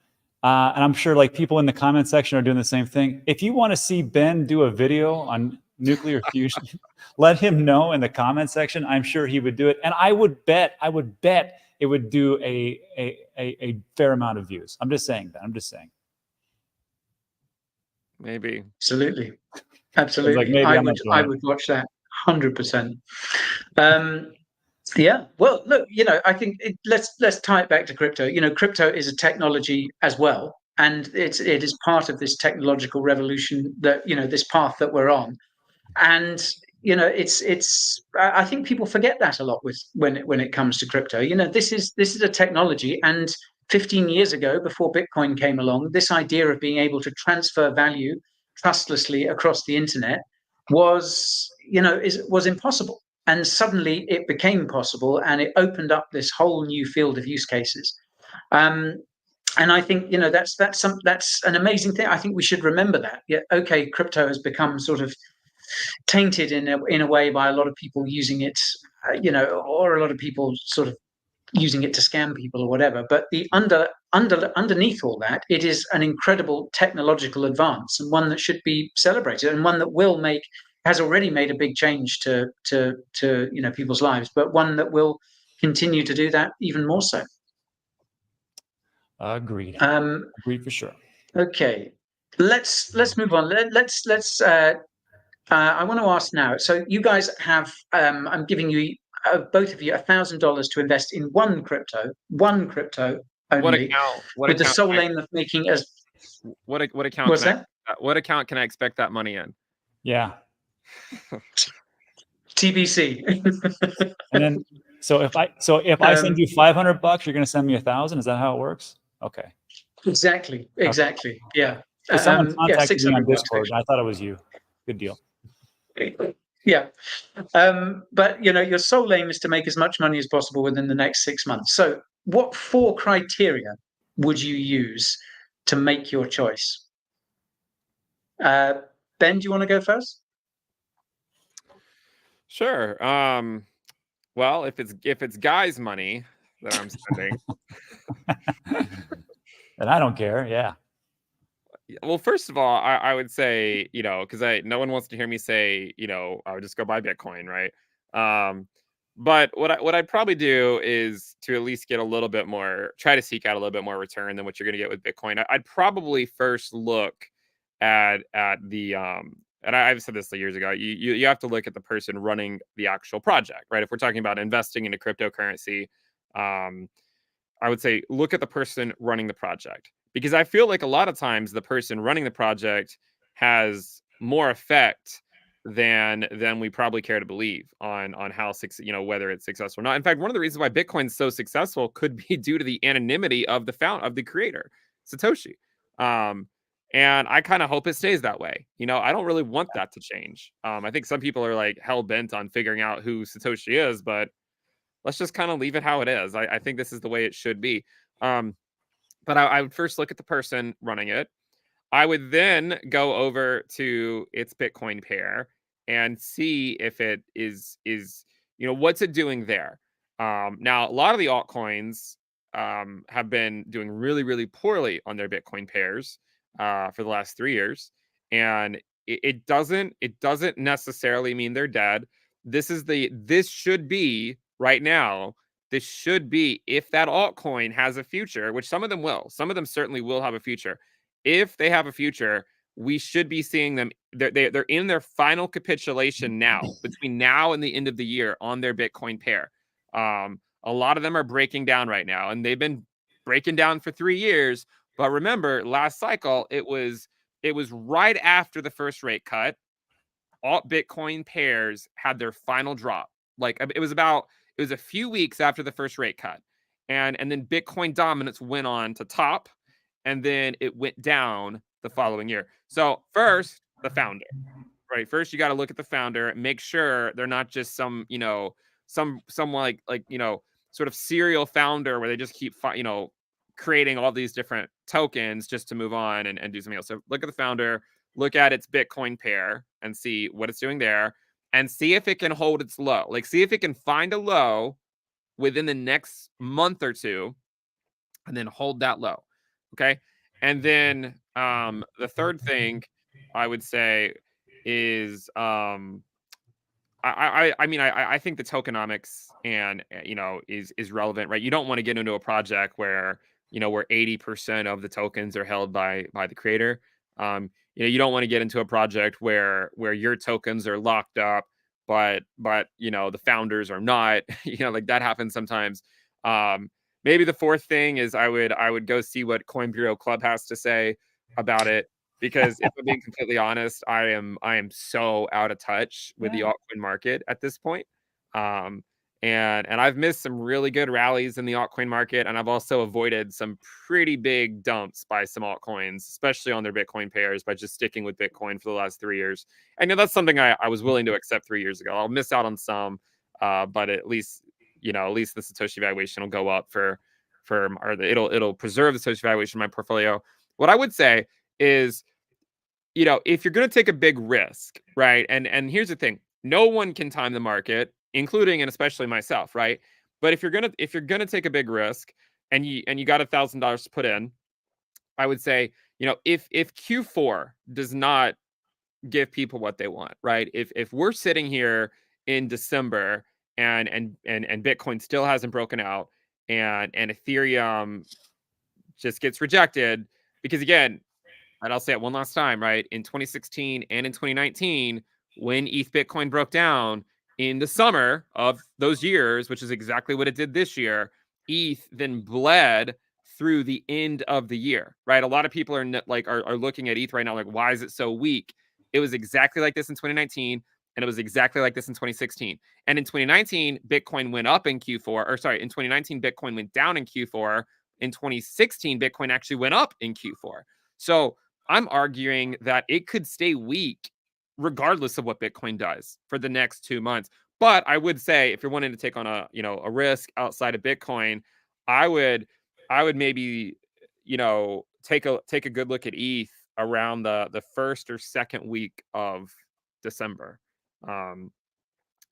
And I'm sure like people in the comment section are doing the same thing. If you want to see Ben do a video on nuclear fusion, let him know in the comment section. I'm sure he would do it. And I would bet it would do a fair amount of views. I'm just saying that. Maybe. Absolutely. Like I would watch that 100%. Yeah. Well, look, I think let's tie it back to crypto. Crypto is a technology as well. and it is part of this technological revolution that, you know, this path that we're on. And you know, it's I think people forget that a lot with when it comes to crypto. You know, this is a technology, and 15 years ago, before Bitcoin came along, this idea of being able to transfer value trustlessly across the internet was, you know, was impossible. And suddenly it became possible, and it opened up this whole new field of use cases. Um, and I think, you know, that's an amazing thing. I think we should remember that. Yeah, okay, crypto has become sort of tainted in a way by a lot of people using it, you know, or a lot of people sort of using it to scam people or whatever. But the underneath all that, it is an incredible technological advance, and one that should be celebrated, and one that has already made a big change to you know, people's lives, but one that will continue to do that even more so. Agreed. Agreed for sure. Okay, let's move on. Let's. I want to ask now. So you guys have. I'm giving you both of you $1,000 to invest in one crypto only. What account? With the sole aim of making as. What account? What's that? What account can I expect that money in? Yeah. TBC. And then, so if I send you $500, you're going to send me 1,000. Is that how it works? Okay. Exactly. Okay. Yeah. So someone contacted me on $600 Discord. I thought it was you. Good deal. Yeah. But you know, your sole aim is to make as much money as possible within the next 6 months. So what 4 criteria would you use to make your choice? Ben, do you want to go first? Sure. Well, if it's guys' money that I'm spending, And I don't care. Yeah. well, first of all, I would say, you know, because no one wants to hear me say, you know, I would just go buy Bitcoin, right? But what I'd probably do is to at least get a little bit more, try to seek out a little bit more return than what you're going to get with Bitcoin. I'd probably first look at the and I've said this years ago. You have to look at the person running the actual project, right? If we're talking about investing into cryptocurrency, I would say look at the person running the project, because I feel like a lot of times the person running the project has more effect than we probably care to believe on how, you know, whether it's successful or not. In fact, one of the reasons why Bitcoin's so successful could be due to the anonymity of the creator, Satoshi. And I kind of hope it stays that way. You know, I don't really want that to change. I think some people are like hell bent on figuring out who Satoshi is, but let's just kind of leave it how it is. I think this is the way it should be. But I would first look at the person running it. I would then go over to its Bitcoin pair and see if it is, you know, what's it doing there. Now, a lot of the altcoins have been doing really, really poorly on their Bitcoin pairs for the last 3 years. And it doesn't necessarily mean they're dead. This should be right now. This should be, if that altcoin has a future, which some of them will. Some of them certainly will have a future. If they have a future, we should be seeing them. They're in their final capitulation now, between now and the end of the year, on their Bitcoin pair. A lot of them are breaking down right now, and they've been breaking down for 3 years. But remember, last cycle, it was right after the first rate cut. Alt Bitcoin pairs had their final drop. Like it was a few weeks after the first rate cut. And then Bitcoin dominance went on to top, and then it went down the following year. So first, the founder, right? First, you got to look at the founder, make sure they're not just some, you know, some like, you know, sort of serial founder where they just keep, you know, creating all these different tokens just to move on and do something else. So look at the founder, look at its Bitcoin pair and see what it's doing there, and see if it can hold its low. Like, see if it can find a low within the next month or two and then hold that low. Okay. And then the third thing I would say is I mean, I think the tokenomics and, you know, is relevant, right? You don't want to get into a project where, you know, where 80% of the tokens are held by the creator. You know, you don't want to get into a project where your tokens are locked up, but you know, the founders are not. You know, like that happens sometimes. Maybe the fourth thing is I would go see what Coin Bureau Club has to say about it, because if I'm being completely honest, I am so out of touch with the altcoin market at this point. And I've missed some really good rallies in the altcoin market, and I've also avoided some pretty big dumps by some altcoins, especially on their Bitcoin pairs, by just sticking with Bitcoin for the last 3 years. I know that's something I was willing to accept 3 years ago. I'll miss out on some, but at least the Satoshi valuation will go up or it'll preserve the Satoshi valuation in my portfolio. What I would say is, if you're going to take a big risk, right? And here's the thing: no one can time the market, including and especially myself, right? But if you're gonna take a big risk and you got $1,000 to put in, I would say, if Q4 does not give people what they want, right? If we're sitting here in December and Bitcoin still hasn't broken out, and Ethereum just gets rejected, because again, and I'll say it one last time, right? In 2016 and in 2019, when ETH Bitcoin broke down in the summer of those years, which is exactly what it did this year, ETH then bled through the end of the year, right? A lot of people are looking at ETH right now like, why is it so weak? It was exactly like this in 2019, and it was exactly like this in 2016. And in 2019, Bitcoin went up in Q4, or sorry, in 2019, Bitcoin went down in Q4. In 2016, Bitcoin actually went up in Q4. So I'm arguing that it could stay weak regardless of what Bitcoin does for the next 2 months. But I would say, if you're wanting to take on a risk outside of Bitcoin, I would maybe take a good look at ETH around the first or second week of December. And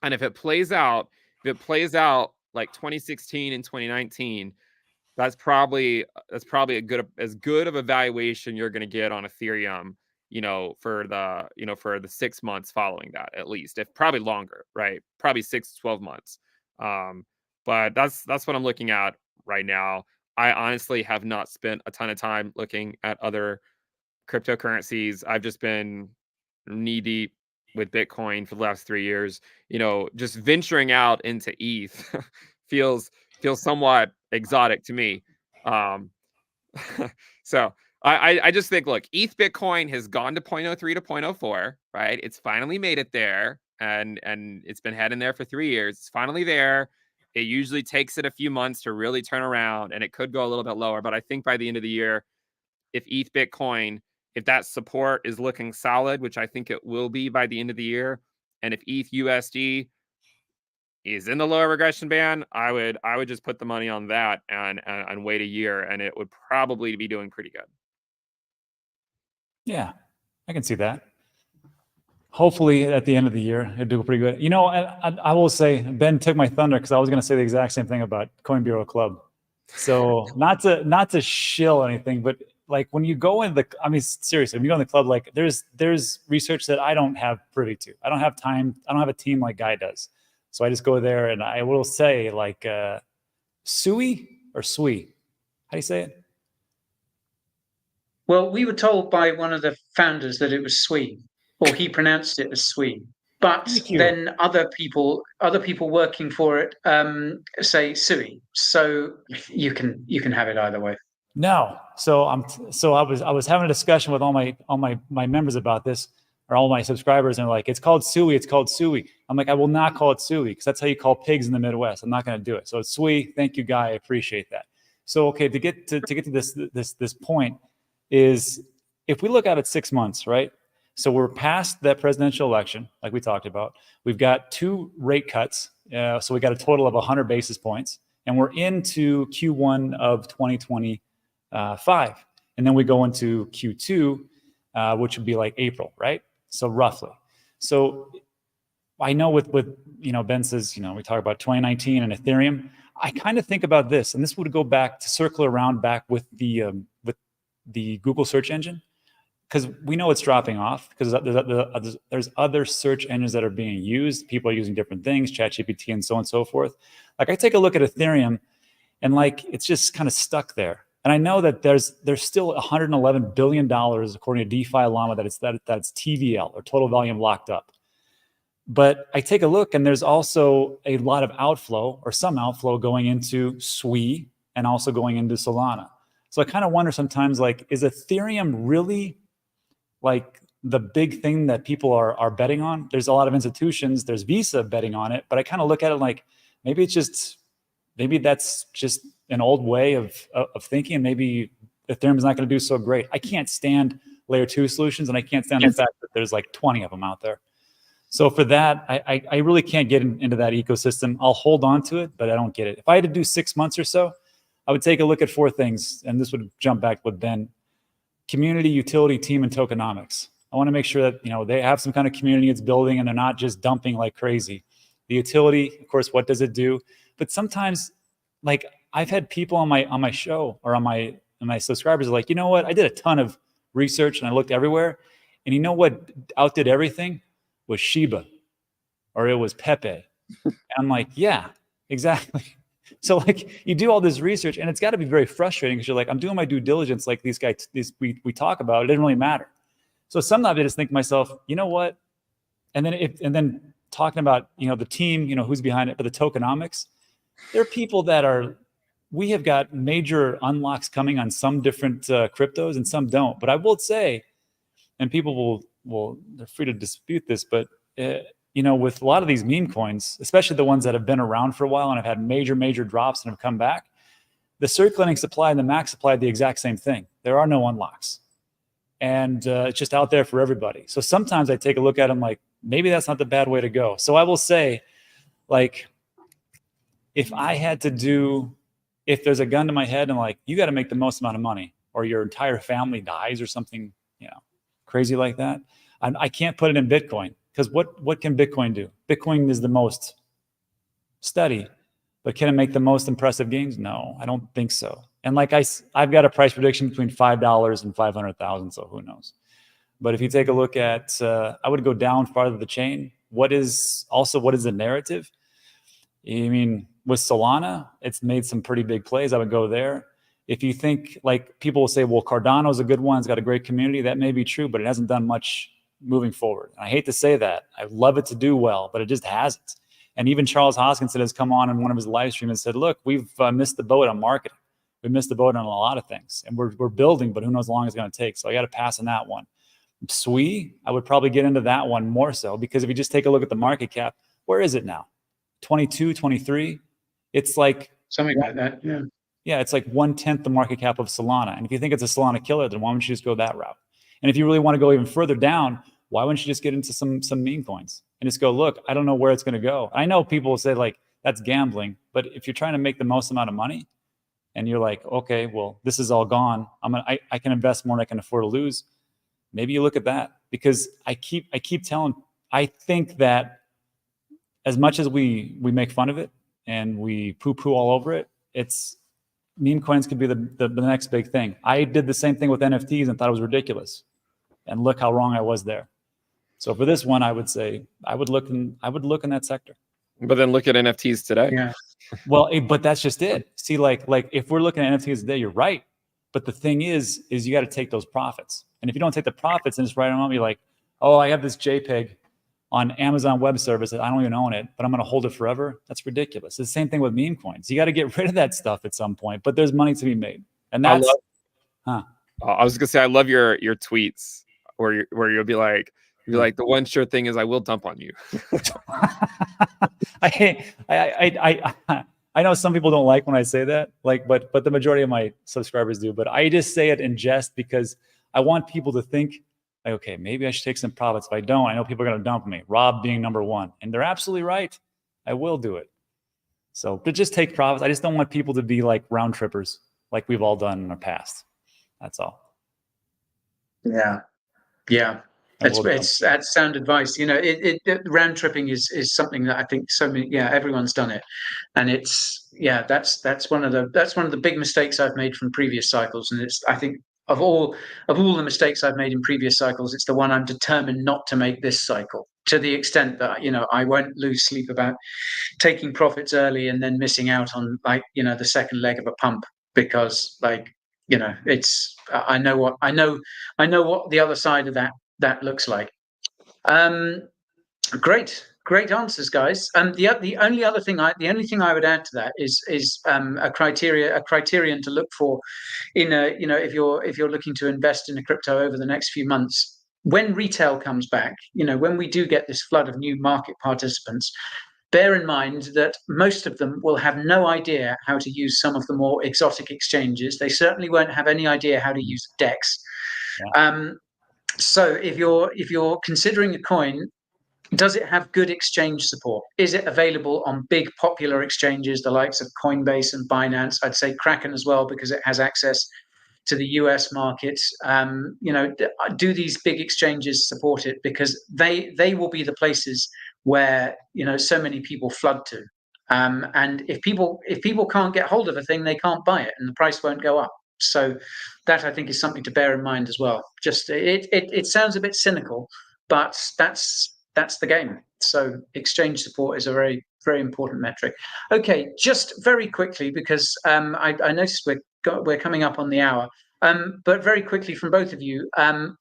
if it plays out like 2016 and 2019, that's probably as good of a valuation you're going to get on Ethereum, for the 6 months following that, at least, if probably longer, right? Probably 6 to 12 months. But that's what I'm looking at right now. I honestly have not spent a ton of time looking at other cryptocurrencies. I've just been knee deep with Bitcoin for the last 3 years. Just venturing out into ETH feels somewhat exotic to me. So I just think, look, ETH Bitcoin has gone to 0.03 to 0.04, right? It's finally made it there, and it's been heading there for 3 years. It's finally there. It usually takes it a few months to really turn around, and it could go a little bit lower. But I think by the end of the year, if ETH Bitcoin, if that support is looking solid, which I think it will be by the end of the year, and if ETH USD is in the lower regression band, I would just put the money on that and wait a year, and it would probably be doing pretty good. Yeah, I can see that. Hopefully at the end of the year, it'll do pretty good. I will say, Ben took my thunder, because I was going to say the exact same thing about Coin Bureau Club. So not to shill anything, but like when you go in seriously, when you go in the club, like there's research that I don't have privy to. I don't have time. I don't have a team like Guy does. So I just go there, and I will say, like, Sui or Sui? How do you say it? Well, we were told by one of the founders that it was Sui, or he pronounced it as Sui. But then other people working for it say Sui. So you can have it either way. No. So I was having a discussion with all my members about this, or all my subscribers, and they're like, it's called Sui, it's called Sui. I'm like, I will not call it Sui, because that's how you call pigs in the Midwest. I'm not going to do it. So it's Sui. Thank you, Guy. I appreciate that. So okay, to get to this point is, if we look out at 6 months, right? So we're past that presidential election, like we talked about. We've got 2 rate cuts. So we got a total of 100 basis points, and we're into Q1 of 2025. And then we go into Q2, which would be like April, right? So roughly. So I know with Ben says, we talk about 2019 and Ethereum. I kind of think about this, and this would go back to circle around back with the Google search engine, because we know it's dropping off, because there's other search engines that are being used. People are using different things, ChatGPT and so on and so forth. Like, I take a look at Ethereum, and like, it's just kind of stuck there. And I know that there's still $111 billion, according to DeFi Llama, that's TVL, or total volume locked up. But I take a look, and there's also a lot of outflow, or some outflow, going into Sui and also going into Solana. So I kind of wonder sometimes, like, is Ethereum really like the big thing that people are betting on? There's a lot of institutions, there's Visa betting on it, but I kind of look at it like maybe that's just an old way of thinking, and maybe Ethereum is not going to do so great. I can't stand layer 2 solutions, and I can't stand the fact that there's like 20 of them out there. So for that, I really can't get into that ecosystem. I'll hold on to it, but I don't get it. If I had to do 6 months or so, I would take a look at 4 things, and this would jump back with Ben: community, utility, team, and tokenomics. I want to make sure that, you know, they have some kind of community it's building and they're not just dumping like crazy. The utility, of course, what does it do? But sometimes, like, I've had people on my show or on my subscribers are like, you know what? I did a ton of research and I looked everywhere, and you know what outdid everything was Shiba, or it was Pepe. And I'm like, yeah, exactly. So like, you do all this research and it's got to be very frustrating because you're like, I'm doing my due diligence, like these guys, we talk about, it didn't really matter. So sometimes I just think to myself, you know what? And then talking about, you know, the team, you know, who's behind it, but the tokenomics, there are people that we have got major unlocks coming on some different cryptos and some don't. But I will say, and people they're free to dispute this, but you know, with a lot of these meme coins, especially the ones that have been around for a while and have had major drops and have come back, the circulating supply and the max supply are the exact same thing. There are no unlocks, and it's just out there for everybody. So sometimes I take a look at them like, maybe that's not the bad way to go. So I will say, like, if there's a gun to my head and like, you got to make the most amount of money or your entire family dies or something, you know, crazy like that, I can't put it in Bitcoin, because what can Bitcoin do? Bitcoin is the most steady, but can it make the most impressive gains? No, I don't think so. And like I've got a price prediction between $5 and 500,000, so who knows? But if you take a look at, I would go down farther the chain. What is the narrative? I mean, with Solana, it's made some pretty big plays. I would go there. If you think, like, people will say, well, Cardano's a good one, it's got a great community. That may be true, but it hasn't done much moving forward. And I hate to say that. I love it to do well, but it just hasn't. And even Charles Hoskinson has come on in one of his live streams and said, look, we've missed the boat on marketing. We missed the boat on a lot of things. And we're building, but who knows how long it's going to take. So I got to pass on that one. SWE, I would probably get into that one more so, because if you just take a look at the market cap, where is it now? 22, 23? It's like something like that, yeah. Yeah, it's like 1/10 the market cap of Solana. And if you think it's a Solana killer, then why wouldn't you just go that route? And if you really want to go even further down, why wouldn't you just get into some meme coins and just go, look, I don't know where it's going to go. I know people will say, like, that's gambling, but if you're trying to make the most amount of money and you're like, okay, well, this is all gone, I can invest more than I can afford to lose. Maybe you look at that, because I keep telling, I think that as much as we make fun of it and we poo-poo all over it, it's meme coins could be the next big thing. I did the same thing with NFTs and thought it was ridiculous, and look how wrong I was there. So for this one, I would say I would look in that sector. But then look at NFTs today. Yeah. Well, but that's just it. See, like if we're looking at NFTs today, you're right. But the thing is you got to take those profits. And if you don't take the profits and just write them up, you're like, oh, I have this JPEG on Amazon Web Service that I don't even own it, but I'm going to hold it forever. That's ridiculous. It's the same thing with meme coins. You got to get rid of that stuff at some point, but there's money to be made. And that's, I was going to say, I love your tweets where you'll be like, the one sure thing is I will dump on you. I know some people don't like when I say that, but the majority of my subscribers do, but I just say it in jest because I want people to think, like, okay, maybe I should take some profits. If I don't, I know people are going to dump me. Rob being number one, and they're absolutely right. I will do it. So, but just take profits. I just don't want people to be like round trippers, like we've all done in our past. That's all. Yeah. That's sound advice. You know, round tripping is something that I think everyone's done it, and that's one of the big mistakes I've made from previous cycles, and I think of all the mistakes I've made in previous cycles, it's the one I'm determined not to make this cycle, to the extent that, you know, I won't lose sleep about taking profits early and then missing out on, like, you know, the second leg of a pump, because, like, you know, it's I know what the other side of that looks like. Great. Great answers, guys. The only thing I would add to that is a criterion to look for in a, if you're looking to invest in a crypto over the next few months. When retail comes back, when we do get this flood of new market participants, bear in mind that most of them will have no idea how to use some of the more exotic exchanges. They certainly won't have any idea how to use DEX. Yeah. So if you're considering a coin, does it have good exchange support? Is it available on big popular exchanges, the likes of Coinbase and Binance? I'd say Kraken as well, because it has access to the US markets. Do these big exchanges support it? Because they will be the places where so many people flood to. And if people can't get hold of a thing, they can't buy it, and the price won't go up. So that, I think, is something to bear in mind as well. Just it sounds a bit cynical, but that's the game. So exchange support is a very, very important metric. Okay, just very quickly, because I noticed we're coming up on the hour. But very quickly from both of you,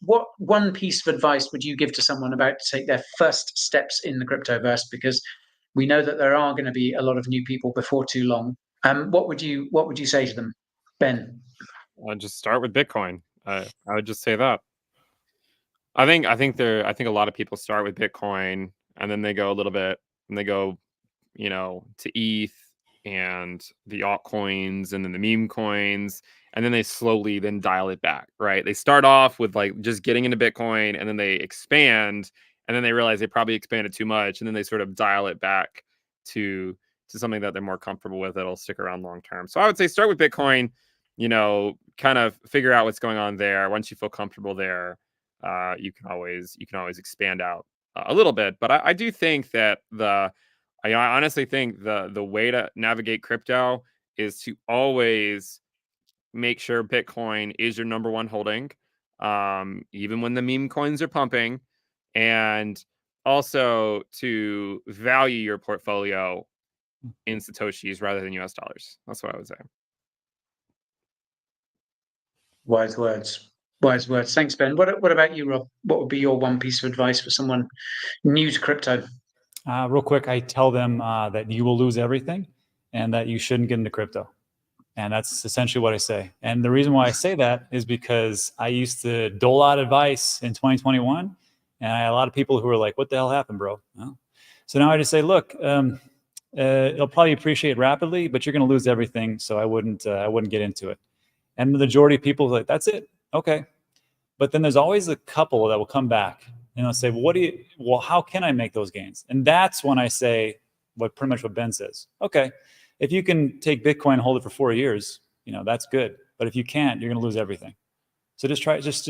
what one piece of advice would you give to someone about to take their first steps in the cryptoverse? Because we know that there are going to be a lot of new people before too long. What would you say to them, Ben? Just start with Bitcoin. I would just say that. I think a lot of people start with Bitcoin, and then they go a little bit, and they go, to ETH and the altcoins, and then the meme coins, and then they slowly then dial it back, right? They start off with like just getting into Bitcoin, and then they expand, and then they realize they probably expanded too much, and then they sort of dial it back to something that they're more comfortable with, that'll stick around long term. So I would say start with Bitcoin, kind of figure out what's going on there. Once you feel comfortable there, you can always expand out a little bit. But I do think that I honestly think the way to navigate crypto is to always make sure Bitcoin is your number one holding, even when the meme coins are pumping, and also to value your portfolio in Satoshis rather than US dollars. That's what I would say. Wise words. Wise words. Thanks, Ben. What about you, Rob? What would be your one piece of advice for someone new to crypto? Real quick, I tell them that you will lose everything and that you shouldn't get into crypto. And that's essentially what I say. And the reason why I say that is because I used to dole out advice in 2021. And I had a lot of people who were like, what the hell happened, bro? Well, so now I just say, look, it'll probably appreciate rapidly, but you're going to lose everything. So I wouldn't get into it. And the majority of people are like, that's it. Okay. But then there's always a couple that will come back and they'll say, well, how can I make those gains? And that's when I say pretty much what Ben says. Okay. If you can take Bitcoin and hold it for 4 years, that's good. But if you can't, you're going to lose everything. So just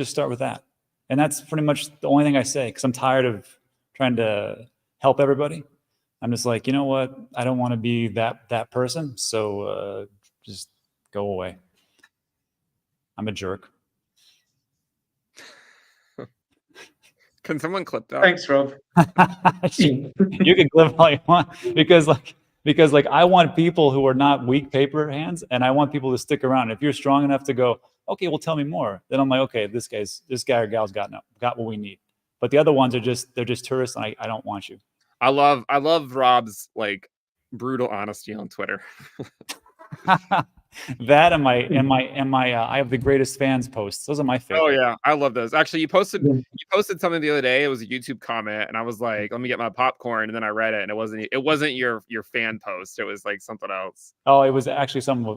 start with that. And that's pretty much the only thing I say, because I'm tired of trying to help everybody. I'm just like, you know what? I don't want to be that person. So just go away. I'm a jerk. Can someone clip that? Thanks, Rob. You can clip all you want, because I want people who are not weak paper hands, and I want people to stick around. If you're strong enough to go, okay, well, tell me more, then I'm like, okay, this guy or gal's got what we need. But the other ones are they're just tourists, and I don't want you. I love Rob's like brutal honesty on Twitter. That and my I have the greatest fans posts. Those are my favorite. Oh yeah, I love those. Actually, you posted something the other day. It was a YouTube comment, and I was like, let me get my popcorn, and then I read it, and it wasn't your fan post. It was like something else. Oh, it was actually something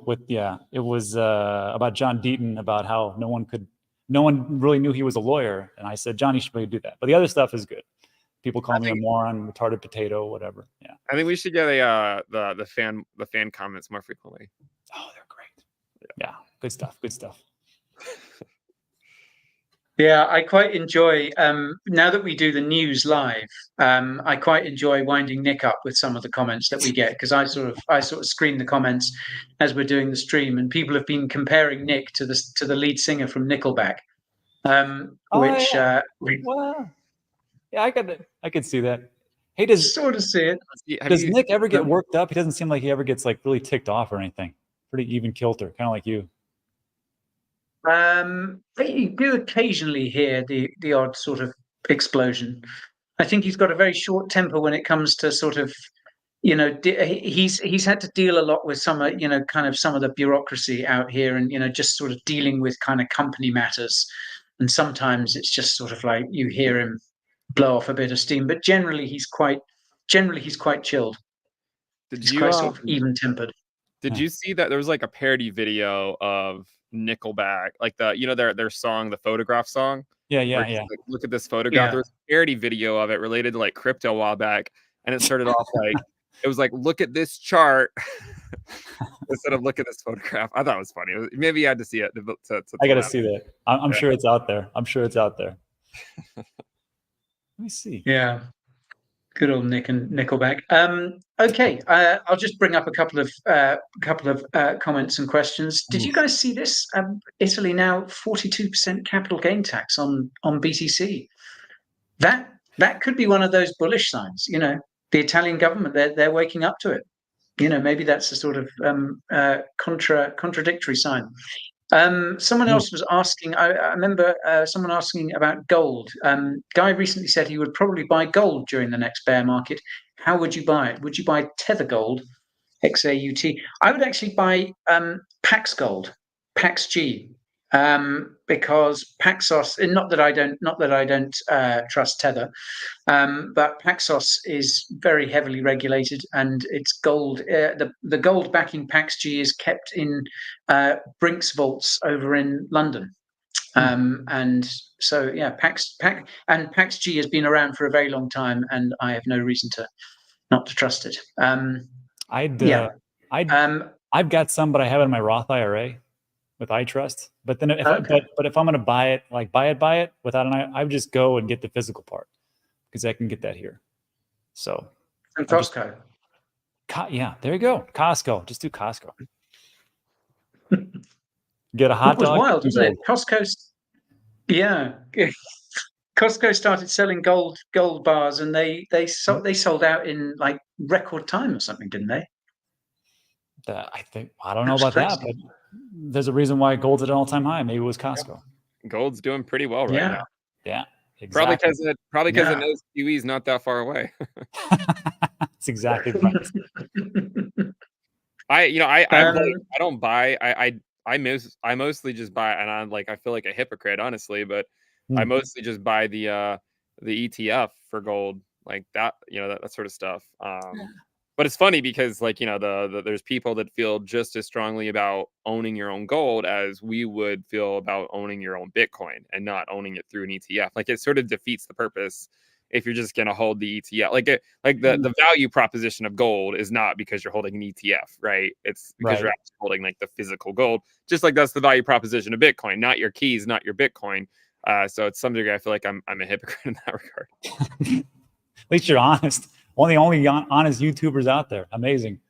it was about John Deaton, about how no one really knew he was a lawyer, and I said, John, you should really do that. But the other stuff is good. People call me a moron, retarded potato, whatever. Yeah. I think we should get the fan comments more frequently. Oh, they're great. Yeah, good stuff. Good stuff. Yeah, I quite enjoy, now that we do the news live, I quite enjoy winding Nick up with some of the comments that we get, because I sort of screen the comments as we're doing the stream, and people have been comparing Nick to the lead singer from Nickelback, yeah, I could see that. Hey, does see it. Does Nick ever get worked up? He doesn't seem like he ever gets like really ticked off or anything. Pretty even kilter, kind of like you. You do occasionally hear the odd sort of explosion. I think he's got a very short temper when it comes to sort of, you know, he's had to deal a lot with some, you know, kind of some of the bureaucracy out here, and, you know, just sort of dealing with kind of company matters. And sometimes it's just sort of like you hear him blow off a bit of steam, but generally he's quite chilled. He's quite sort of even tempered. Did you see that there was like a parody video of Nickelback, like their song, the Photograph song? Yeah. Like, look at this photograph. Yeah. There was a parody video of it related to like crypto a while back, and it started off like it was like, look at this chart instead of look at this photograph. I thought it was funny. Maybe you had to see it. I got to see that. I'm sure it's out there. I'm sure it's out there. Let me see. Yeah. Good old Nick and Nickelback. Okay, I'll just bring up a couple of comments and questions. Did you guys see this? Italy now 42% capital gain tax on BTC. That could be one of those bullish signs. You know, the Italian government, they're waking up to it. You know, maybe that's a sort of contradictory sign. Someone else was asking, I remember someone asking about gold. Guy recently said he would probably buy gold during the next bear market. How would you buy it? Would you buy Tether Gold, XAUT? I would actually buy Pax Gold, Pax G, because Paxos, not that I don't trust Tether, but Paxos is very heavily regulated, and it's gold. The gold backing Pax G is kept in Brink's vaults over in London. And so, yeah, Pax G has been around for a very long time, and I have no reason to not to trust it. I've got some, but I have it in my Roth IRA with iTrust. But then if but if I'm going to buy it, like buy it without an I would just go and get the physical part, because I can get that here. So and Costco. Yeah, there you go. Costco. Just do Costco. Get a hot dog. It was wild, wasn't it? Costco's, yeah. Costco started selling gold bars, and they sold out in like record time or something, didn't they? I don't know about that, but there's a reason why gold's at an all-time high. Maybe it was Costco. Gold's doing pretty well right now. Yeah, exactly. Probably because it knows QE's not that far away. That's exactly right. I don't buy. I mostly just buy, and I'm like, I feel like a hypocrite, honestly, but I mostly just buy the ETF for gold, like that, that sort of stuff. But it's funny because, like, there's people that feel just as strongly about owning your own gold as we would feel about owning your own Bitcoin, and not owning it through an ETF. Like, it sort of defeats the purpose if you're just going to hold the ETF. Like the value proposition of gold is not because you're holding an ETF, right? It's because you're actually holding like the physical gold. Just like that's the value proposition of Bitcoin, not your keys, not your Bitcoin. So to some degree, I feel like I'm a hypocrite in that regard. At least you're honest. One of the only honest YouTubers out there. Amazing.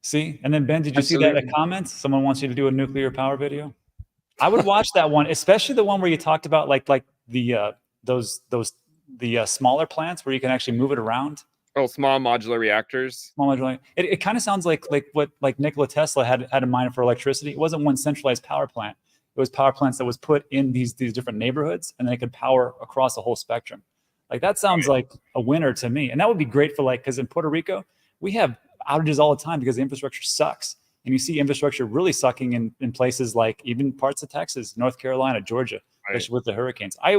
See? And then, Ben, did you see that in the comments? Someone wants you to do a nuclear power video. I would watch that one, especially the one where you talked about like the smaller plants where you can actually move it around. Oh, small modular reactors. Small modular. It kind of sounds like what Nikola Tesla had in mind for electricity. It wasn't one centralized power plant. It was power plants that was put in these different neighborhoods, and they could power across the whole spectrum. Like, that sounds like a winner to me. And that would be great for, like, because in Puerto Rico, we have outages all the time because the infrastructure sucks. And you see infrastructure really sucking in places like even parts of Texas, North Carolina, Georgia, especially with the hurricanes. I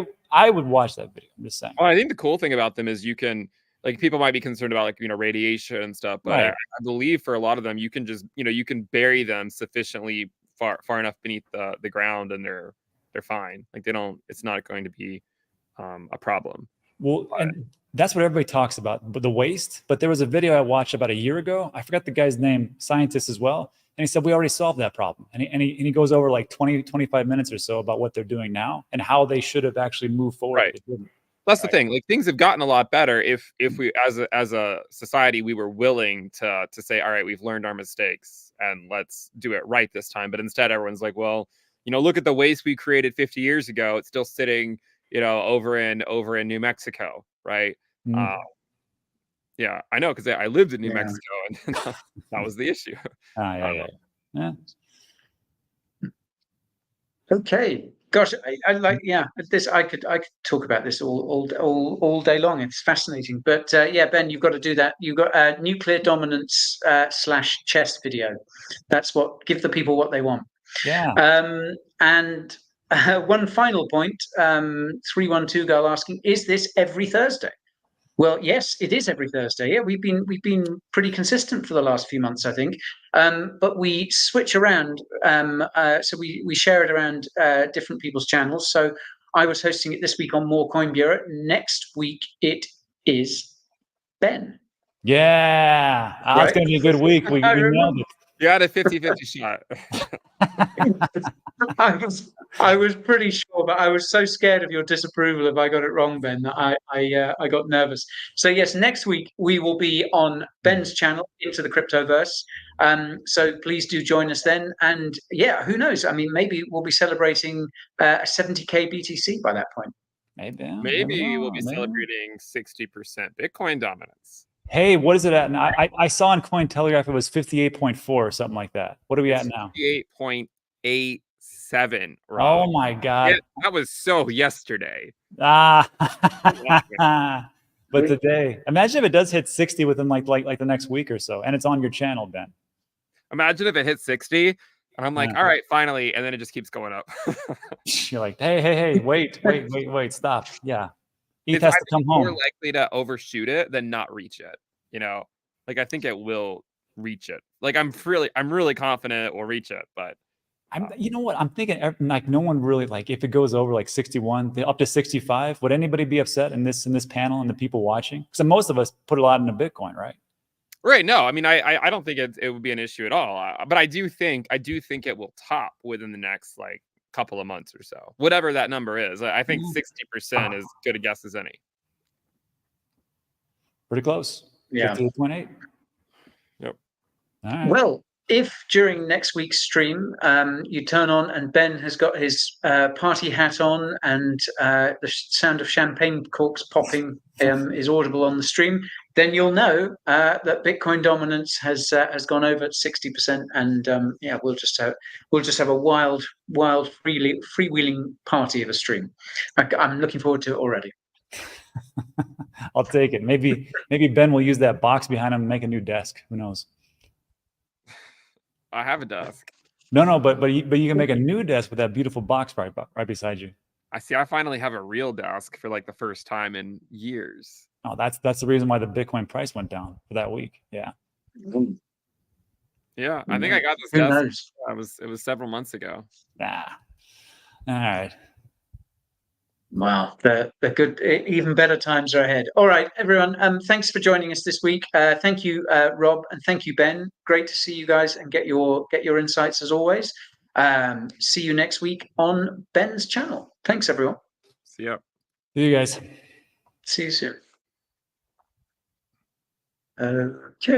would watch that video. I'm just saying. Well, I think the cool thing about them is you can, like, people might be concerned about, like, radiation and stuff, but I believe for a lot of them, you can just, you can bury them sufficiently far enough beneath the ground, and they're fine. Like, it's not going to be a problem. Well, and that's what everybody talks about, but the waste. But there was a video I watched about a year ago. I forgot the guy's name, scientist as well. And he said, we already solved that problem. And he goes over like 20-25 minutes or so about what they're doing now and how they should have actually moved forward. Right. That's the thing. Like, things have gotten a lot better if we, as a society, we were willing to say, all right, we've learned our mistakes and let's do it right this time. But instead, everyone's like, well, look at the waste we created 50 years ago. It's still sitting, over in New Mexico, right? Yeah, I know, because I lived in New Mexico, and that was the issue. Yeah. Okay. Gosh, I like, yeah, this I could talk about this all day long. It's fascinating. But yeah, Ben, you've got to do that. You've got a nuclear dominance / chess video. That's what, give the people what they want. Yeah. And one final point, 312 girl asking, is this every Thursday? Well, yes, it is every Thursday. Yeah, we've been pretty consistent for the last few months, I think. But we switch around, so we share it around different people's channels. So I was hosting it this week on More Coin Bureau. Next week it is Ben. Yeah, Right? it's going to be a good week. We nailed it. You had a 50-50 shot. I was pretty sure, but I was so scared of your disapproval if I got it wrong, Ben, that I got nervous. So yes, next week we will be on Ben's channel, Into the Cryptoverse. So please do join us then. And yeah, who knows? I mean, maybe we'll be celebrating a 70K BTC by that point. Maybe we'll be celebrating 60% Bitcoin dominance. Hey, what is it at now? I saw on Cointelegraph it was 58.4 or something like that. What are we at now? 58.87. Rob. Oh my God. Yeah, that was so yesterday. But today, imagine if it does hit 60 within like the next week or so, and it's on your channel, Ben. Imagine if it hits 60, and I'm like, all right, finally, and then it just keeps going up. You're like, hey, wait, stop. Yeah. ETH has to come home. More likely to overshoot it than not reach it. You know, like I think it will reach it. Like I'm really confident it will reach it. But you know what? I'm thinking like no one really, like if it goes over like 61 up to 65, would anybody be upset in this panel and the people watching? Because most of us put a lot into Bitcoin, right? Right. No, I mean I don't think it would be an issue at all. But I do think it will top within the next like couple of months or so, whatever that number is. I think 60% is good a guess as any. Pretty close. Yeah. 58.8. Yep. All right. Well, if during next week's stream you turn on and Ben has got his party hat on and the sound of champagne corks popping is audible on the stream, then you'll know that Bitcoin dominance has gone over at 60%, and yeah, we'll just have a wild freewheeling party of a stream. I'm looking forward to it already. I'll take it. Maybe Ben will use that box behind him and make a new desk. Who knows? I have a desk. No, but you can make a new desk with that beautiful box right beside you. I finally have a real desk for like the first time in years. Oh, that's the reason why the Bitcoin price went down for that week. Yeah. Yeah, I think I got this desk. It was several months ago. All right. Wow, the good, even better times are ahead. All right, everyone. Thanks for joining us this week. Thank you, Rob, and thank you, Ben. Great to see you guys and get your insights as always. See you next week on Ben's channel. Thanks, everyone. See ya. See you guys. See you soon. Okay.